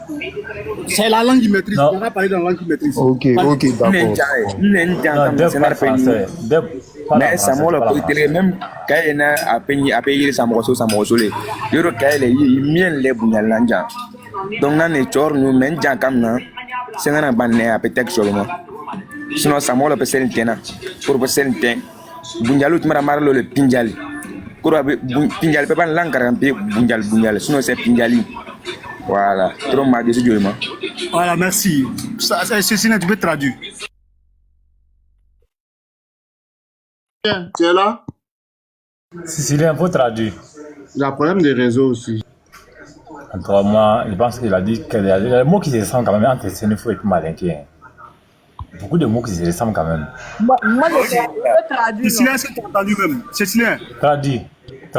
C'est la langue qu'il maîtrise. Il va parler dans la langue qu'il maîtrise. Ok, d'accord. Mais Samoro, même quand il a payé Samoro, il y a les bunyalanja. Donc, dans les tours, nous, même Jakamna, c'est un banné à peut-être seulement. Sinon, Samoro peut ser une pour passer une temps. Bunyalut Maramarlo le Pinjali. Pinjal peut pas l'encaramper Bunjal. Sinon, c'est Pinjali. Voilà. Trop mal de Voilà, merci. Ceci, tu peux traduire. Tu es là? Sicilien, il faut traduire. Il y a un problème de réseau aussi. En 3 mois, je pense qu'il a dit qu'il y a des mots qui se ressemblent quand même entre Senufo et Malinké. Beaucoup de mots qui se ressemblent quand même. Moi, je peux traduire. Cécilien, c'est ton traduit même. Cécilien. Traduit.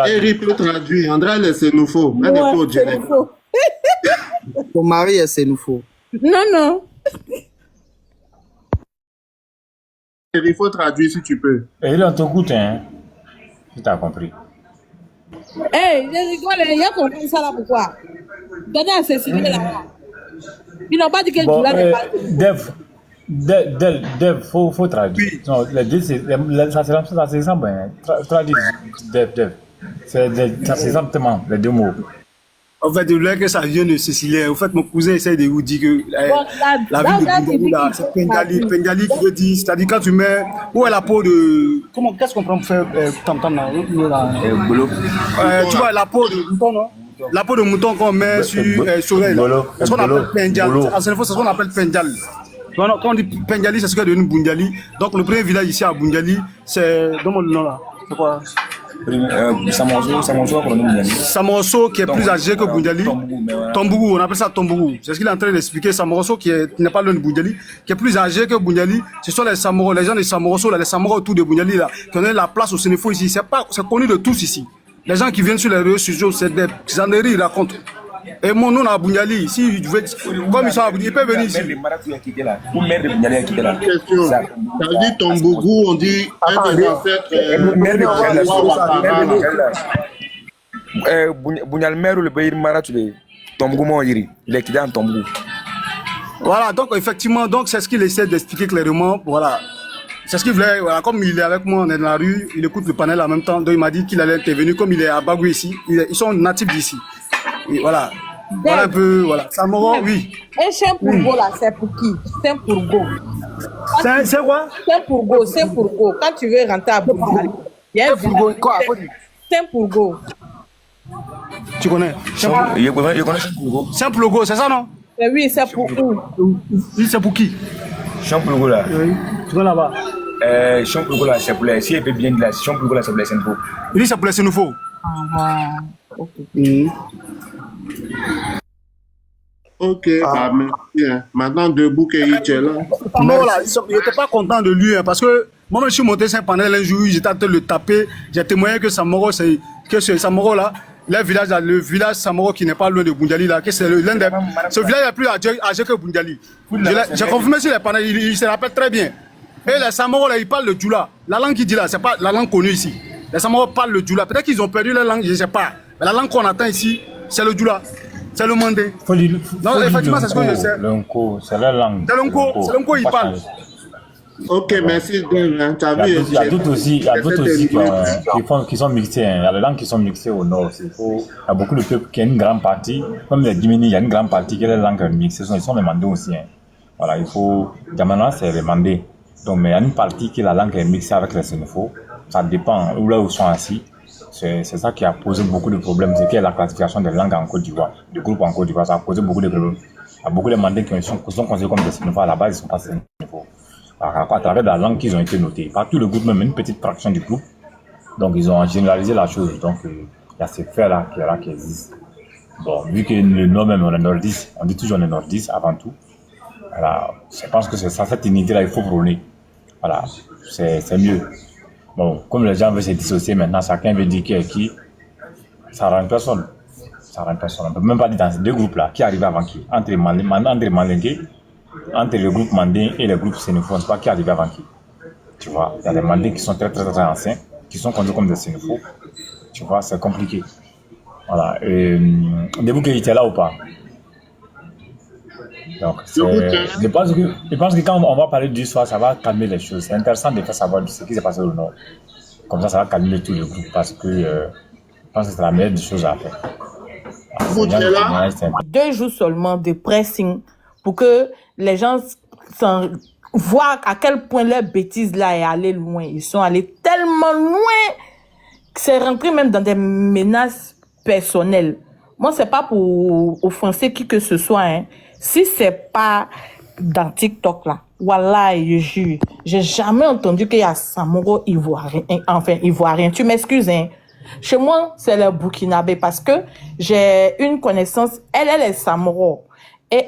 Eric peut traduire. André, c'est Senufo. Un des faux direct. Ton mari est Senufo. Non. Il faut traduire si tu peux. Et il est en tout goût, hein. Si tu as compris. Hey, il y a compris ça là pourquoi? Donnez à Cécilie là. Ils n'ont pas dit que Bon, Djoula n'est pas. Dev, faut traduire. Non, les deux, ça c'est simple. Traduire. Dev. Ça c'est simplement les deux mots. En fait, je voulais que ça vienne de Cécilien. En fait, mon cousin essaie de vous dire que la ville de Bundali, là, c'est Pendali qui veut dire, c'est-à-dire quand tu mets, où est la peau de, qu'est-ce qu'on prend pour faire tam-tam là? Tu vois, la peau de mouton, non? La peau de mouton qu'on met sur l'oreille, là. C'est ce qu'on appelle Pendjal. En c'est ce qu'on appelle Pendjal. Quand on dit Pendjali, c'est ce qui est devenu Bundali. Donc, le premier village ici à Bundali, c'est, donne-moi le nom là. C'est quoi? Samoroso qui est plus âgé que Bundali. Tombougou, on appelle ça Tombougou. C'est ce qu'il est en train d'expliquer. Samoroso qui n'est pas loin de Bundali, qui est plus âgé que Bundali. Ce sont les Samoro, les gens de Samoroso, les Samoro autour de Bundali là, qui ont la place au Sénéfo ici. C'est connu de tous ici. Les gens qui viennent sur les réseaux sociaux, c'est des âneries, ils racontent. Et mon nom à Bundali, si je veux, comme ils sont à Bundali, ils peuvent venir ici. Question. Ça dit Tombougou, on dit un des ancêtres. Voilà, donc effectivement, donc c'est ce qu'il essaie d'expliquer clairement. Voilà. C'est ce qu'il voulait, voilà, comme il est avec moi, on est dans la rue, il écoute le panel en même temps, donc il m'a dit qu'il allait intervenir, comme il est à Bagou ici, ils sont natifs d'ici. Et voilà. Voilà un peu, voilà. Samoro, oui. Un chien pour go là, c'est pour qui? C'est pour go. C'est quoi? C'est pour go, c'est pour go. Quand tu veux rentrer à Bundali, il y a un village. C'est pour go. Tu connais? C'est pour go, c'est ça non? Oui, c'est pour où? Oui, c'est pour qui? Champlogo là. Oui. Tu vois là-bas? Champlogo là, c'est pour les. Si elle peut bien de la Champlogo là, c'est pour les Sénéfaux. Il dit c'est pour les Sénéfaux. Ok, bah, merci. Maintenant, debout que il est là. Non, là, il n'était pas content de lui, hein, parce que moi-même, je suis monté sur un panel un jour, j'étais en train de le taper. J'ai témoigné que Samoro, Samoro là, le village Samoro qui n'est pas loin de Bundali là, que c'est l'un des. Ce village est plus âgé que Bundali. J'ai confirmé sur les panels, il se rappelle très bien. Et les Samoro là, ils parlent le Djoula. La langue qu'il dit là, c'est pas la langue connue ici. Les Samoro parlent le Djoula. Peut-être qu'ils ont perdu la langue, je ne sais pas. Mais la langue qu'on attend ici, c'est le Djoula. C'est le Mandé. Non, effectivement, c'est ce que je sais. L'Onko, c'est la langue. C'est l'Onko, il parle. Ok, merci. Il y a d'autres aussi, qui sont mixés. Il y a les langues qui sont mixées au nord. Il y a beaucoup de peuples qui ont une grande partie, comme les Dimini, il y a une grande partie qui est les langues mixées. Ils sont les Mandés aussi. Voilà, il faut. Maintenant, c'est les Mandés. Donc, mais il y a une partie qui est la langue est mixée avec les Sénéfaux. Ça dépend où là où ils sont assis. C'est ça qui a posé beaucoup de problèmes. C'est qu'il y a la classification des langues en Côte d'Ivoire, des groupes en Côte d'Ivoire. Ça a posé beaucoup de problèmes. Il y a beaucoup de Mandés qui sont considérés comme des Sénéfaux. À la base, ils ne sont pas Sénéfaux. À travers la langue qu'ils ont été notés. Partout le groupe, même une petite fraction du groupe. Donc, ils ont généralisé la chose. Donc, il y a ces faits-là qui existent. Bon, vu que le nom même, on est nordiste, on dit toujours on est nordiste avant tout. Voilà, je pense que c'est ça, cette unité-là, il faut prôner. Voilà, c'est mieux. Bon, comme les gens veulent se dissocier maintenant, chacun veut dire qui est qui, ça rend personne. Ça rend personne. On ne peut même pas dire dans ces deux groupes-là, qui arrive avant qui. Entre Malinké, entre le groupe Mandé et le groupe Sénéfaux, on ne sait pas qui arrive avant qui. Tu vois, il y a des Mandés qui sont très anciens, qui sont conduits comme des Sénéfaux. Tu vois, c'est compliqué. Voilà. Debout qu'il était là ou pas? Donc, je pense que quand on va parler du soir, ça va calmer les choses. C'est intéressant de faire savoir ce qui s'est passé au nord. Comme ça va calmer tout le groupe parce que je pense que c'est la meilleure des choses à faire. Alors, 2 jours seulement de pressing pour que les gens voient à quel point leur bêtise là est allée loin. Ils sont allés tellement loin que c'est rentré même dans des menaces personnelles. Moi, c'est pas pour offenser qui que ce soit, hein. Si c'est pas dans TikTok là, voilà, je jure, j'ai jamais entendu qu'il y a Samoro ivoirien, enfin ivoirien. Tu m'excuses, hein. Chez moi, c'est le Burkinabé parce que j'ai une connaissance, elle est Samoro et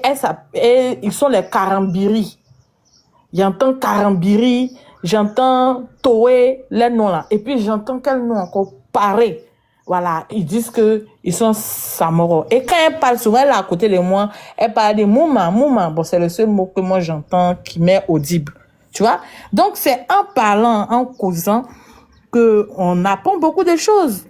ils sont les Karambiri. J'entends Karambiri, j'entends Toé, les noms là, et puis j'entends quel nom encore pareil. Voilà, ils disent que ils sont Samoro. Et quand elle parle souvent, elle est à côté de moi, elle parle de Mouma. Bon, c'est le seul mot que moi j'entends qui m'est audible. Tu vois? Donc, c'est en parlant, en causant, qu'on apprend beaucoup de choses.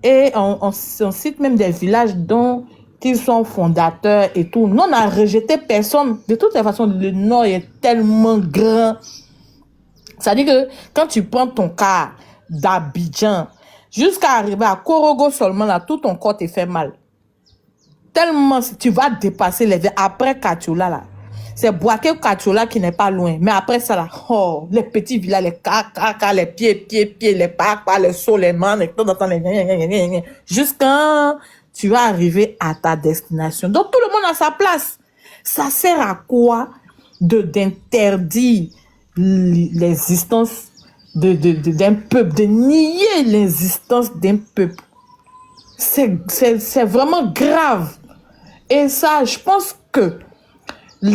Et on cite même des villages dont ils sont fondateurs et tout. Nous, on n'a rejeté personne. De toutes les façons, le Nord est tellement grand. C'est-à-dire que quand tu prends ton cas d'Abidjan, jusqu'à arriver à Korogo seulement, là, tout ton corps te fait mal. Tellement, tu vas dépasser les... Après Katiola, là, c'est Boaké Katiola qui n'est pas loin. Mais après ça, là, oh, les petits villages, les caca, les pieds, les papas, les sauts, les mains, jusqu'à tu vas arriver à ta destination. Donc, tout le monde a sa place. Ça sert à quoi d'interdire l'existence d'un peuple, de nier l'existence d'un peuple? C'est vraiment grave. Et ça, je pense que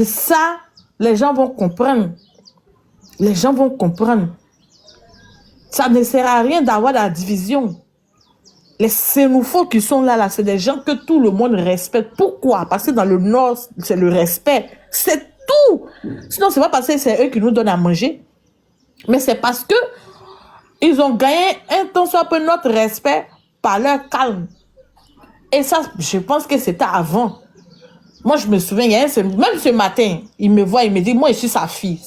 ça, les gens vont comprendre. Les gens vont comprendre. Ça ne sert à rien d'avoir la division. Les Sénoufos qui sont là, c'est des gens que tout le monde respecte. Pourquoi? Parce que dans le Nord, c'est le respect. C'est tout. Sinon, c'est pas parce que c'est eux qui nous donnent à manger. Mais c'est parce que ils ont gagné un tant soit peu notre respect par leur calme. Et ça, je pense que c'était avant. Moi, je me souviens, même ce matin, il me voit, il me dit, moi, je suis sa fille.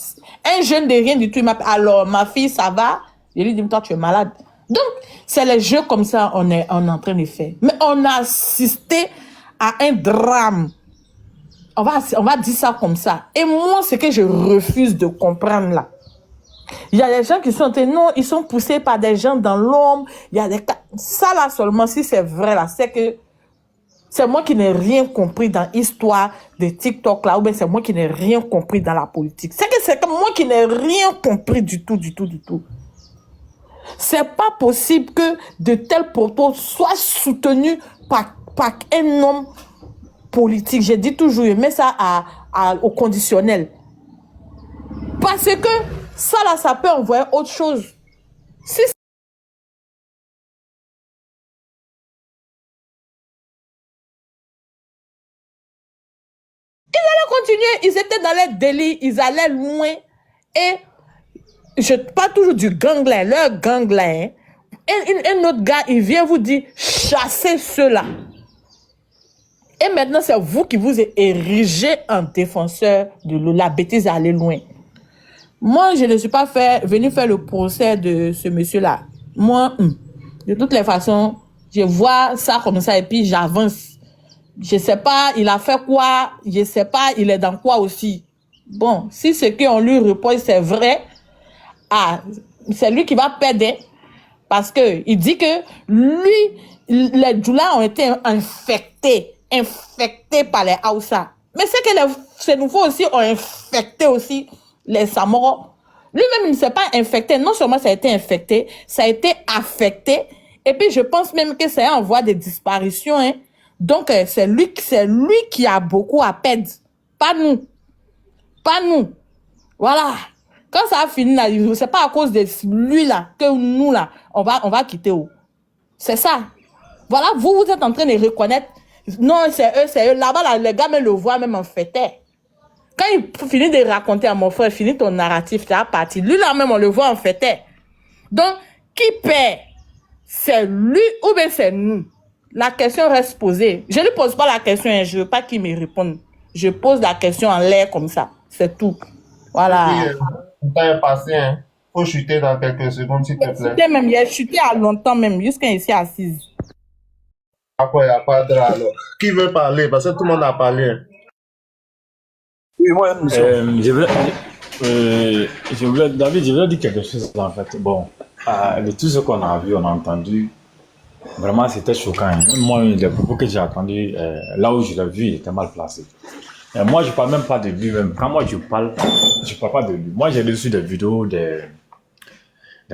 Un jeune de rien du tout, il m'appelle, alors, ma fille, ça va? Je lui dis, toi, tu es malade. Donc, c'est les jeux comme ça on est en train de faire. Mais on a assisté à un drame. On va dire ça comme ça. Et moi, c'est que je refuse de comprendre là. Il y a des gens qui sont... Non, ils sont poussés par des gens dans l'ombre. Il y a des... Ça là seulement, si c'est vrai là, c'est que c'est moi qui n'ai rien compris dans l'histoire de TikTok là, ou bien c'est moi qui n'ai rien compris dans la politique. C'est que moi qui n'ai rien compris du tout. C'est pas possible que de tels propos soient soutenus par un homme politique. J'ai dit toujours, je mets ça au conditionnel. Parce que ça là, ça peut envoyer autre chose. Si ils allaient continuer, ils étaient dans les délits, ils allaient loin. Et je parle toujours du gang là, leur gang là. Hein. Un autre gars, il vient vous dire, chassez ceux-là. Et maintenant, c'est vous qui vous érigez en défenseur de la bêtise à aller loin. Moi, je ne suis pas venu faire le procès de ce monsieur-là. Moi, de toutes les façons, je vois ça comme ça et puis j'avance. Je sais pas, il a fait quoi, je sais pas, il est dans quoi aussi. Bon, si ce qu'on lui repose, c'est vrai, c'est lui qui va perdre. Parce que il dit que lui, les Djoula ont été infectés par les Hausa. Mais c'est que les Sénoufos aussi ont infecté aussi les Samoro. Lui-même, il ne s'est pas infecté. Non seulement ça a été infecté, ça a été affecté. Et puis, je pense même que c'est en voie de disparition. Hein. Donc, c'est lui qui a beaucoup à perdre. Pas nous. Pas nous. Voilà. Quand ça a fini, là, c'est pas à cause de lui, là, que nous, là, on va quitter où. C'est ça. Voilà, vous êtes en train de reconnaître. Non, c'est eux. Là-bas, là, les gars me le voient même en fêtait. Quand il finit de raconter à mon frère, finit ton narratif, tu as parti. Lui, là même, on le voit en fêtait. Donc, qui paie? C'est lui ou bien c'est nous? La question reste posée. Je ne lui pose pas la question, hein, je ne veux pas qu'il me réponde. Je pose la question en l'air comme ça. C'est tout. Voilà. Le temps est passé, hein. Faut chuter dans quelques secondes, s'il te plaît. Même, il a chuté à longtemps même, jusqu'à ici assise. Après, il n'y a pas de drap, alors. Qui veut parler? Parce que tout le monde a parlé. Oui, moi, David, je voulais dire quelque chose en fait. Bon, de tout ce qu'on a vu, on a entendu, vraiment c'était choquant. Moi, les propos que j'ai entendus, là où je l'ai vu, il était mal placé. Et moi, je ne parle même pas de lui même. Quand moi je parle pas de lui. Moi, j'ai reçu des vidéos des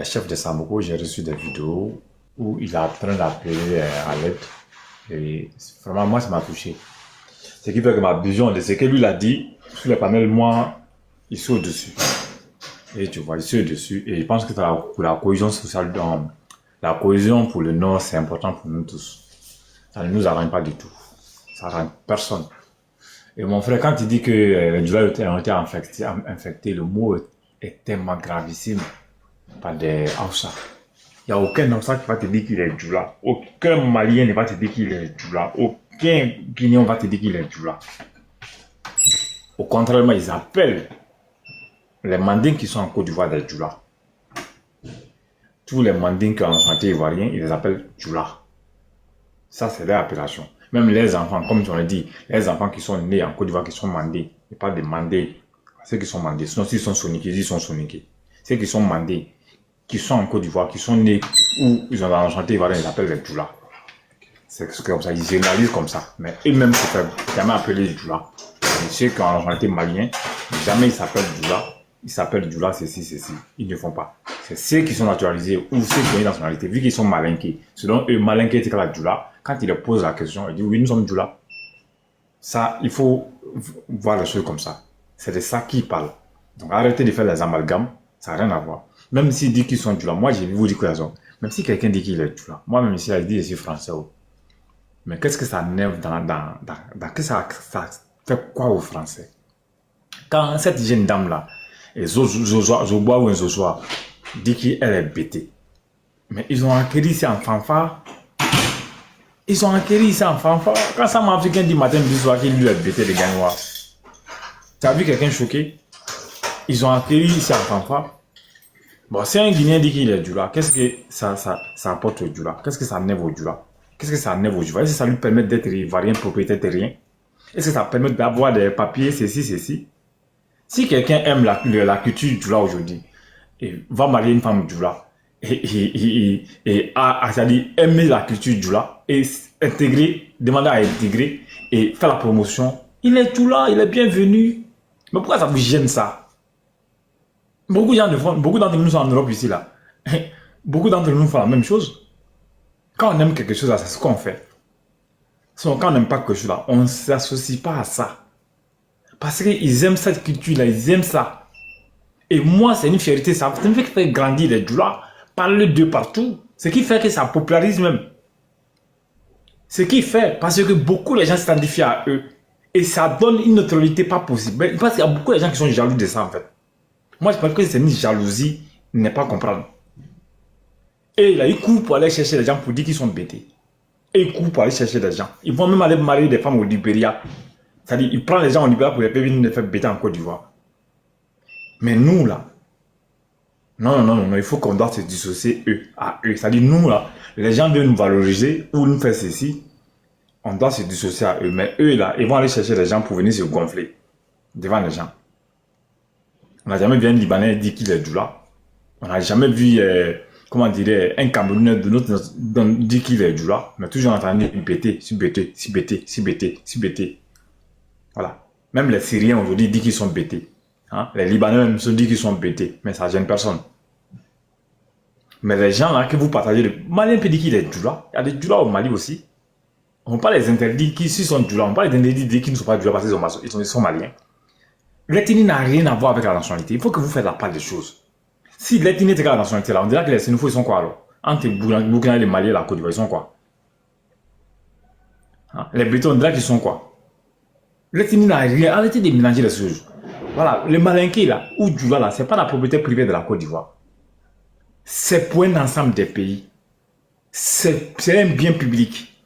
chefs de Samoko, j'ai reçu des vidéos où il est en train d'appeler à l'aide. Et vraiment, moi, ça m'a touché. Ce qui fait que ma vision de ce que lui l'a dit, sur les panels, moi, il suis au-dessus. Et tu vois, il suis au-dessus. Et je pense que pour la cohésion sociale, la cohésion pour le Nord, c'est important pour nous tous. Ça ne nous arrange pas du tout. Ça arrange personne. Et mon frère, quand il dit que les Djoula ont été infectés, le mot est tellement gravissime par des Hausa. Il n'y a aucun Nossa qui va te dire qu'il est Djoula. Aucun Malien ne va te dire qu'il est Djoula. Aucun Guinéen va te dire qu'il est Djoula. Au contraire, ils appellent les Mandingues qui sont en Côte d'Ivoire des Djoula. Tous les Mandingues qui sont en santé ivoirien, ils les appellent Djoula. Ça, c'est leur appellation. Même les enfants, comme tu l'as dit, les enfants qui sont nés en Côte d'Ivoire, qui sont mandés, et pas des mandés, ceux qui sont mandés, sinon s'ils sont soniqués, ils sont soniqués. Ceux qui sont mandés, qui sont en Côte d'Ivoire, qui sont nés où ils ont enchanté ivoirien, ils appellent les Djoula. C'est comme ça, ils généralisent comme ça. Mais eux-mêmes, c'est jamais appelé Djoula. Ceux qui ont enchanté malien, jamais ils s'appellent Djoula. Ils s'appellent Djoula, ceci. Ils ne font pas. C'est ceux qui sont naturalisés ou ceux qui ont une nationalité, vu qu'ils sont malinqués. Selon eux, malinqués, c'est la Djoula. Quand ils leur posent la question, ils disent oui, nous sommes Djoula. Ça, il faut voir les choses comme ça. C'est de ça qu'ils parlent. Donc arrêtez de faire les amalgames, ça n'a rien à voir. Même s'ils disent qu'ils sont Djoula, moi j'ai vu vous dire que raison. Même si quelqu'un dit qu'il est Djoula, moi-même ici, il dit que je suis français. Mais qu'est-ce que ça nève qu'est-ce que ça fait quoi aux Français? Quand cette jeune dame-là, Zoboa ou Zozoa, dit qu'elle est bêtée. Mais ils ont acquis ça en fanfare. Quand ça m'a africain dit matin, du soir qu'il lui est bêté de Gagnois. Tu as vu quelqu'un choqué? Ils ont acquis ça en fanfare. Bon, si un Guinéen dit qu'il est Djoula, qu'est-ce que ça apporte au Djoula? Qu'est-ce que ça nève au Djoula? Est-ce que ça lui permet d'être ivoirien propriétaire terrien? Est-ce que ça permet d'avoir des papiers, ceci? Si quelqu'un aime la culture Djoula aujourd'hui, et va marier une femme Djoula, et c'est-à-dire aimer la culture Djoula, et demander à intégrer, et faire la promotion, il est Djoula, il est bienvenu. Mais pourquoi ça vous gêne ça? Beaucoup d'entre nous sont en Europe ici, là. Beaucoup d'entre nous font la même chose. Quand on aime quelque chose, c'est ce qu'on fait. Sinon, quand on n'aime pas quelque chose, là, on ne s'associe pas à ça. Parce qu'ils aiment cette culture-là, ils aiment ça. Et moi, c'est une fierté, ça me fait grandir les Djoula, parler d'eux partout. Ce qui fait que ça popularise même. Ce qui fait, parce que beaucoup de gens s'identifient à eux. Et ça donne une notoriété pas possible. Parce qu'il y a beaucoup de gens qui sont jaloux de ça, en fait. Moi, je pense que c'est une jalousie, ne pas comprendre. Et là, ils courent pour aller chercher les gens pour dire qu'ils sont bêtés. Et ils courent pour aller chercher des gens. Ils vont même aller marier des femmes au Libéria. C'est-à-dire, ils prennent les gens au Libéria pour les faire venir les faire bêter en Côte d'Ivoire. Mais nous, là, non, il faut qu'on doit se dissocier à eux. C'est-à-dire, nous, là, les gens veulent nous valoriser ou nous faire ceci. On doit se dissocier à eux. Mais eux, là, ils vont aller chercher les gens pour venir se gonfler devant les gens. On n'a jamais vu un Libanais dire qu'il est Djoula. On n'a jamais vu, comment dire, un Camerounais de notre dire qu'il est Djoula. Mais toujours entendu bêter, si bêter. Voilà. Même les Syriens aujourd'hui disent qu'ils sont bêtés. Hein? Les Libanais même se disent qu'ils sont bêtés. Mais ça ne gêne personne. Mais les gens là que vous partagez, le Malien peut dire qu'il est Djoula. Il y a des Djoula au Mali aussi. On ne peut pas les interdire qui sont Djoula. On ne peut pas les interdire qui ne sont pas Djoula parce qu'ils sont maliens. L'ethnie n'a rien à voir avec la nationalité. Il faut que vous faites la part des choses. Si l'ethnie est égale à la nationalité, là, on dirait que les Sénéfaux, ils sont quoi alors? Entre Burkina et les Maliens, la Côte d'Ivoire, ils sont quoi? Hein? Les Bretons, on dirait qu'ils sont quoi? L'ethnie n'a rien. Arrêtez de mélanger les choses. Voilà, les Malinqués là, ou Djoula là, c'est pas la propriété privée de la Côte d'Ivoire. C'est pour un ensemble des pays. C'est un bien public.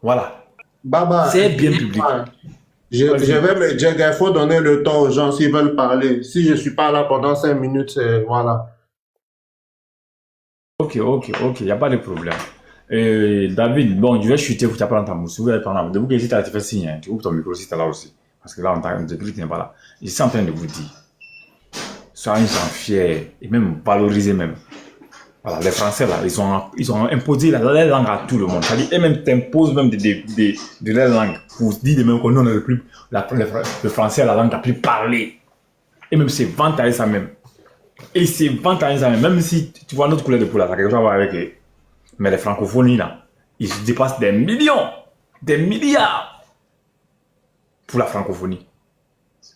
Voilà. Baba, c'est un bien public. Je vais me dire qu'il faut donner le temps aux gens s'ils veulent parler. Si je ne suis pas là pendant 5 minutes, voilà. Ok, il n'y a pas de problème. David, bon, je vais chuter pour t'apprendre ta mousse. Vous allez prendre. Debout que si tu as fait signe, hein, tu ouvres ton micro si tu es là aussi. Parce que là, on t'a dit que tu n'es pas là. Je suis en train de vous dire. Soyez fiers et même valorisés même. Voilà, les Français là, ils ont imposé la langue à tout le monde. C'est-à-dire, ils même t'imposent même de leur langue. Pour dire de même que nous, on est le français est la langue la plus parlée. Et même c'est vantent à ça même. Et c'est vantent à ça même. Même si tu vois notre couleur de peau là, ça a quelque chose à voir avec eux. Mais les francophonies là, ils dépassent des millions, des milliards pour la francophonie.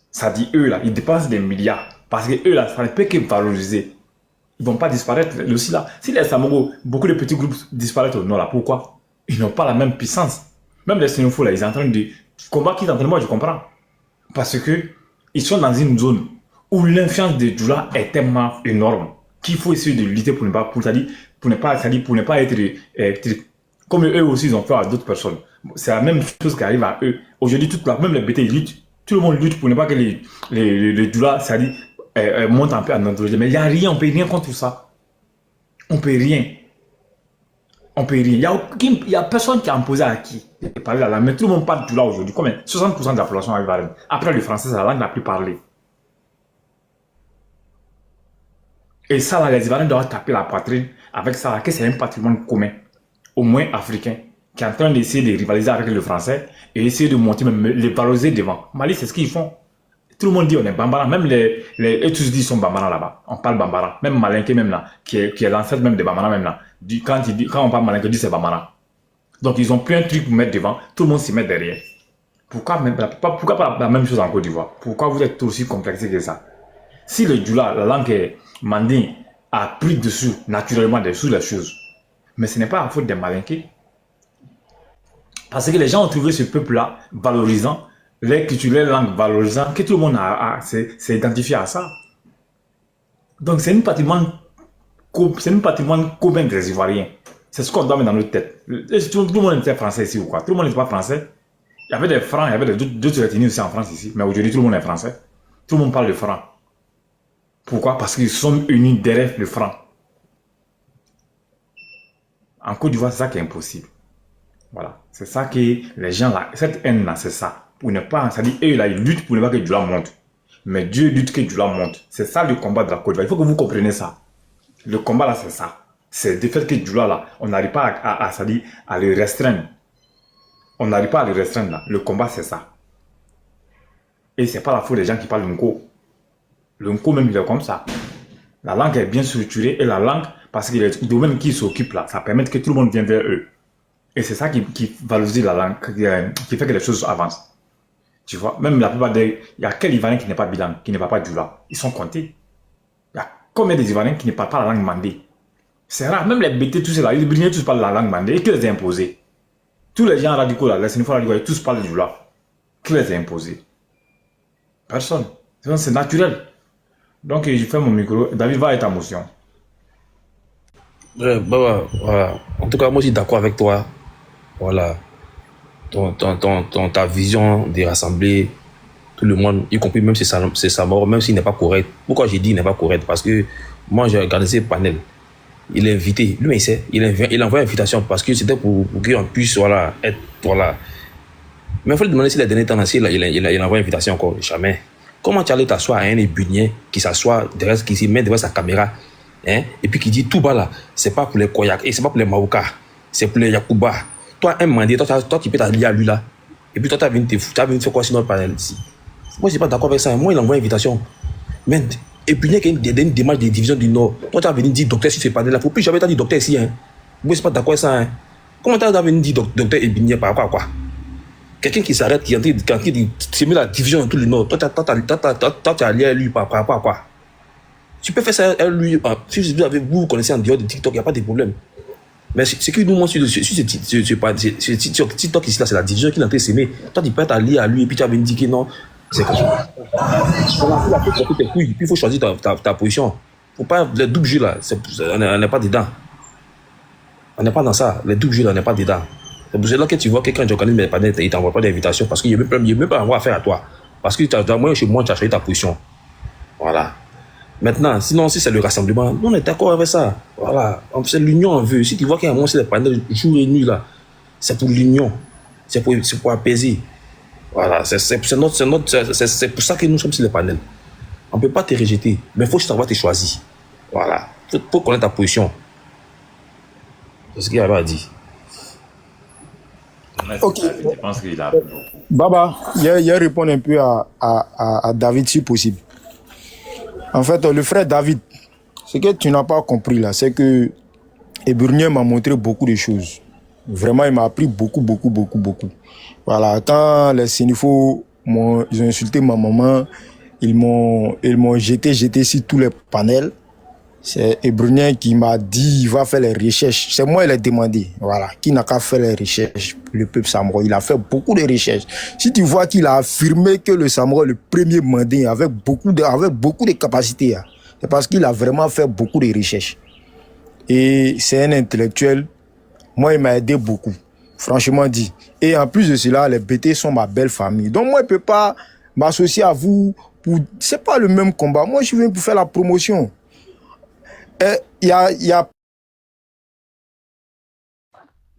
Ça dit eux là, ils dépassent des milliards. Parce que eux là, ça ne peut que valoriser. Ils ne vont pas disparaître aussi là. Si les Samoro, beaucoup de petits groupes disparaissent au nord là, pourquoi? Ils n'ont pas la même puissance. Même les Sénéfaux là, ils sont en train de combattre qu'ils sont en train de moi, je comprends. Parce que ils sont dans une zone où l'influence de Djoula est tellement énorme qu'il faut essayer de lutter pour ne pas, pour ne pas être comme eux aussi ils ont fait à d'autres personnes. C'est la même chose qui arrive à eux. Aujourd'hui, même les BT, ils luttent. Tout le monde lutte pour ne pas que les doulas, c'est-à-dire, montent un peu à notre mais il n'y a rien, on ne peut rien contre ça. On ne peut rien. On peut rien. Il n'y a personne qui a imposé à qui de parler la langue. Mais tout le monde parle doula aujourd'hui. Combien 60% de la population arrive à Ivoirienne. Après, le français, c'est la langue la plus parlée. Et ça, là, les Ivoiriens doivent taper la poitrine avec ça, là, que c'est un patrimoine commun, au moins africain, qui est en train d'essayer de rivaliser avec le français et essayer de monter, même les valoriser devant. Mali, c'est ce qu'ils font. Tout le monde dit on est Bambara, même eux tous disent qu'ils sont Bambara là-bas. On parle Bambara. Même Malinké, même là, qui est l'ancêtre même de Bambara, même là. Quand on parle Malinké, on dit c'est Bambara. Donc ils ont pris un truc pour mettre devant, tout le monde s'y met derrière. Pourquoi pas la même chose en Côte d'Ivoire? Pourquoi vous êtes aussi complexé que ça? Si le Djoula, la langue mandine, a pris dessus, naturellement, dessus les choses, mais ce n'est pas la faute des Malinké. Parce que les gens ont trouvé ce peuple-là valorisant, les cultures, langues valorisant, que tout le monde s'est identifié à ça. Donc c'est un patrimoine commun des Ivoiriens. C'est ce qu'on doit mettre dans notre tête. Tout le monde était français ici ou quoi? Tout le monde n'était pas français. Il y avait des francs, il y avait d'autres ethnies aussi en France ici. Mais aujourd'hui, tout le monde est français. Tout le monde parle de francs. Pourquoi? Parce qu'ils sont unis derrière le franc. En Côte d'Ivoire, c'est ça qui est impossible. Voilà. C'est ça que les gens là, cette haine-là, c'est ça. Pour ne pas, c'est-à-dire, eux là, ils luttent pour ne pas que Djoula monte. Mais Dieu lutte que Djoula monte. C'est ça le combat de la Côte d'Ivoire. Il faut que vous compreniez ça. Le combat là, c'est ça. C'est de fait que Djoula là, on n'arrive pas à le restreindre. On n'arrive pas à le restreindre là. Le combat, c'est ça. Et c'est pas la faute des gens qui parlent l'unko. L'unko même, il est comme ça. La langue est bien structurée et la langue, parce que les domaines qui s'occupent là, ça permet que tout le monde vienne vers eux. Et c'est ça qui valorise la langue, qui fait que les choses avancent. Tu vois, même la plupart des... Il y a quel Ivoirien qui n'est pas bilingue, qui ne parle pas Djoula? Ils sont comptés. Il y a combien des Ivoiriens qui ne parlent pas la langue mandé? C'est rare, même les BT, tous là, les Bruniers, tous parlent la langue mandé. Et qui les a imposés? Tous les gens radicaux là, les Sénéfaux radicaux, tous parlent du Djoula. Qui les a imposés? Personne. C'est naturel. Donc, je fais mon micro. David, va être en motion. Ouais, voilà. En tout cas, moi, je suis d'accord avec toi. Voilà. Ta vision de rassembler tout le monde, y compris même si c'est sa mort, même s'il n'est pas correct. Pourquoi j'ai dit il n'est pas correct? Parce que moi, j'ai regardé ces panels. Il est invité. Lui, il sait. Il envoie une invitation parce que c'était pour qu'on puisse, voilà, être, voilà. Mais il faut lui demander si les derniers temps, il envoie une invitation encore. Jamais. Comment tu allais t'asseoir à un ébunier qui s'assoit, qui se met devant sa caméra, hein, et puis qui dit tout bas là, c'est pas pour les Koyak, et c'est pas pour les Maouka, c'est pour les Yakuba. Toi, un mandé, toi tu peux t'allier à lui là, et puis toi, tu as venu faire quoi sur notre panel ici? Moi, je suis pas d'accord avec ça. Moi, il envoie une invitation. Mais ébunier qui a une démarche de division du Nord, toi, tu as venu dire docteur sur ce panel là, faut plus jamais t'as dit docteur ici, hein. Moi, je suis pas d'accord avec ça, hein. Comment tu as venu dire docteur ébunier par rapport à quoi? Quelqu'un qui s'arrête, qui se met la division dans tout le Nord, toi, tu as allié à lui par rapport à quoi? Tu peux faire ça à lui. Si vous connaissez en dehors de TikTok, il n'y a pas de problème. Mais ce qui nous montre sur TikTok ici, là, c'est la division qu'il est en train de s'aimer. Toi, tu peux être allié à lui et puis tu as dit que non. C'est comme ça. Puis il faut choisir ta position. Faut pas, les doubles jeux là, on n'est pas dedans. On n'est pas dans ça. Les doubles jeux là, on n'est pas dedans. C'est pour cela que tu vois que quand j'organise mes panels, il ne t'envoie pas d'invitation parce qu'il ne veut même pas avoir affaire à toi. Parce que moi, chez moi, tu as choisi ta position. Voilà. Maintenant, sinon, si c'est le rassemblement, nous, on est d'accord avec ça. Voilà. C'est l'union en veut. Si tu vois qu'il y a un moment, c'est les panels jour et nuit là, c'est pour l'union. C'est pour apaiser. Voilà. C'est pour ça que nous sommes sur les panels. On ne peut pas te rejeter, mais il faut savoir te choisir. Voilà. Il faut connaître ta position. C'est ce qu'il y avait à dire. Ok. Baba, il répond un peu à David si possible. En fait, le frère David, ce que tu n'as pas compris là, c'est que Eburnier m'a montré beaucoup de choses. Vraiment, il m'a appris beaucoup. Voilà, quand les Sénéfaux ils ont insulté ma maman, ils m'ont jeté sur tous les panels. C'est Ebrunien qui m'a dit il va faire les recherches. C'est moi qui l'ai demandé. Voilà. Qui n'a qu'à faire les recherches? Le peuple Samoro. Il a fait beaucoup de recherches. Si tu vois qu'il a affirmé que le Samoro est le premier mandé avec beaucoup de capacités. c'est parce qu'il a vraiment fait beaucoup de recherches. Et c'est un intellectuel. Moi, il m'a aidé beaucoup, franchement dit. Et en plus de cela, les BT sont ma belle famille. Donc moi, je ne peux pas m'associer à vous. C'est pas le même combat. Moi, je viens pour faire la promotion. Il y a...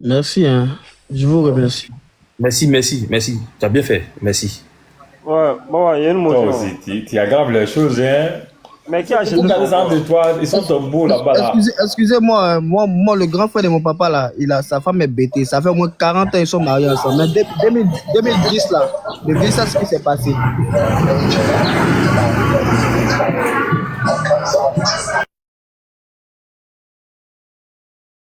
Merci, hein. Je vous remercie. Merci. Tu as bien fait. Merci. Ouais, bon, il y a une motion. Toi aussi, tu aggraves les choses, hein. Mais qui a acheté ça de toi? Ils sont beaux là-bas. Là. Excusez-moi, moi, le grand frère de mon papa, là, sa femme est bêtée. Ça fait au moins 40 ans qu'ils sont mariés ensemble. Mais depuis 2010, là, depuis ça, ce qui s'est passé.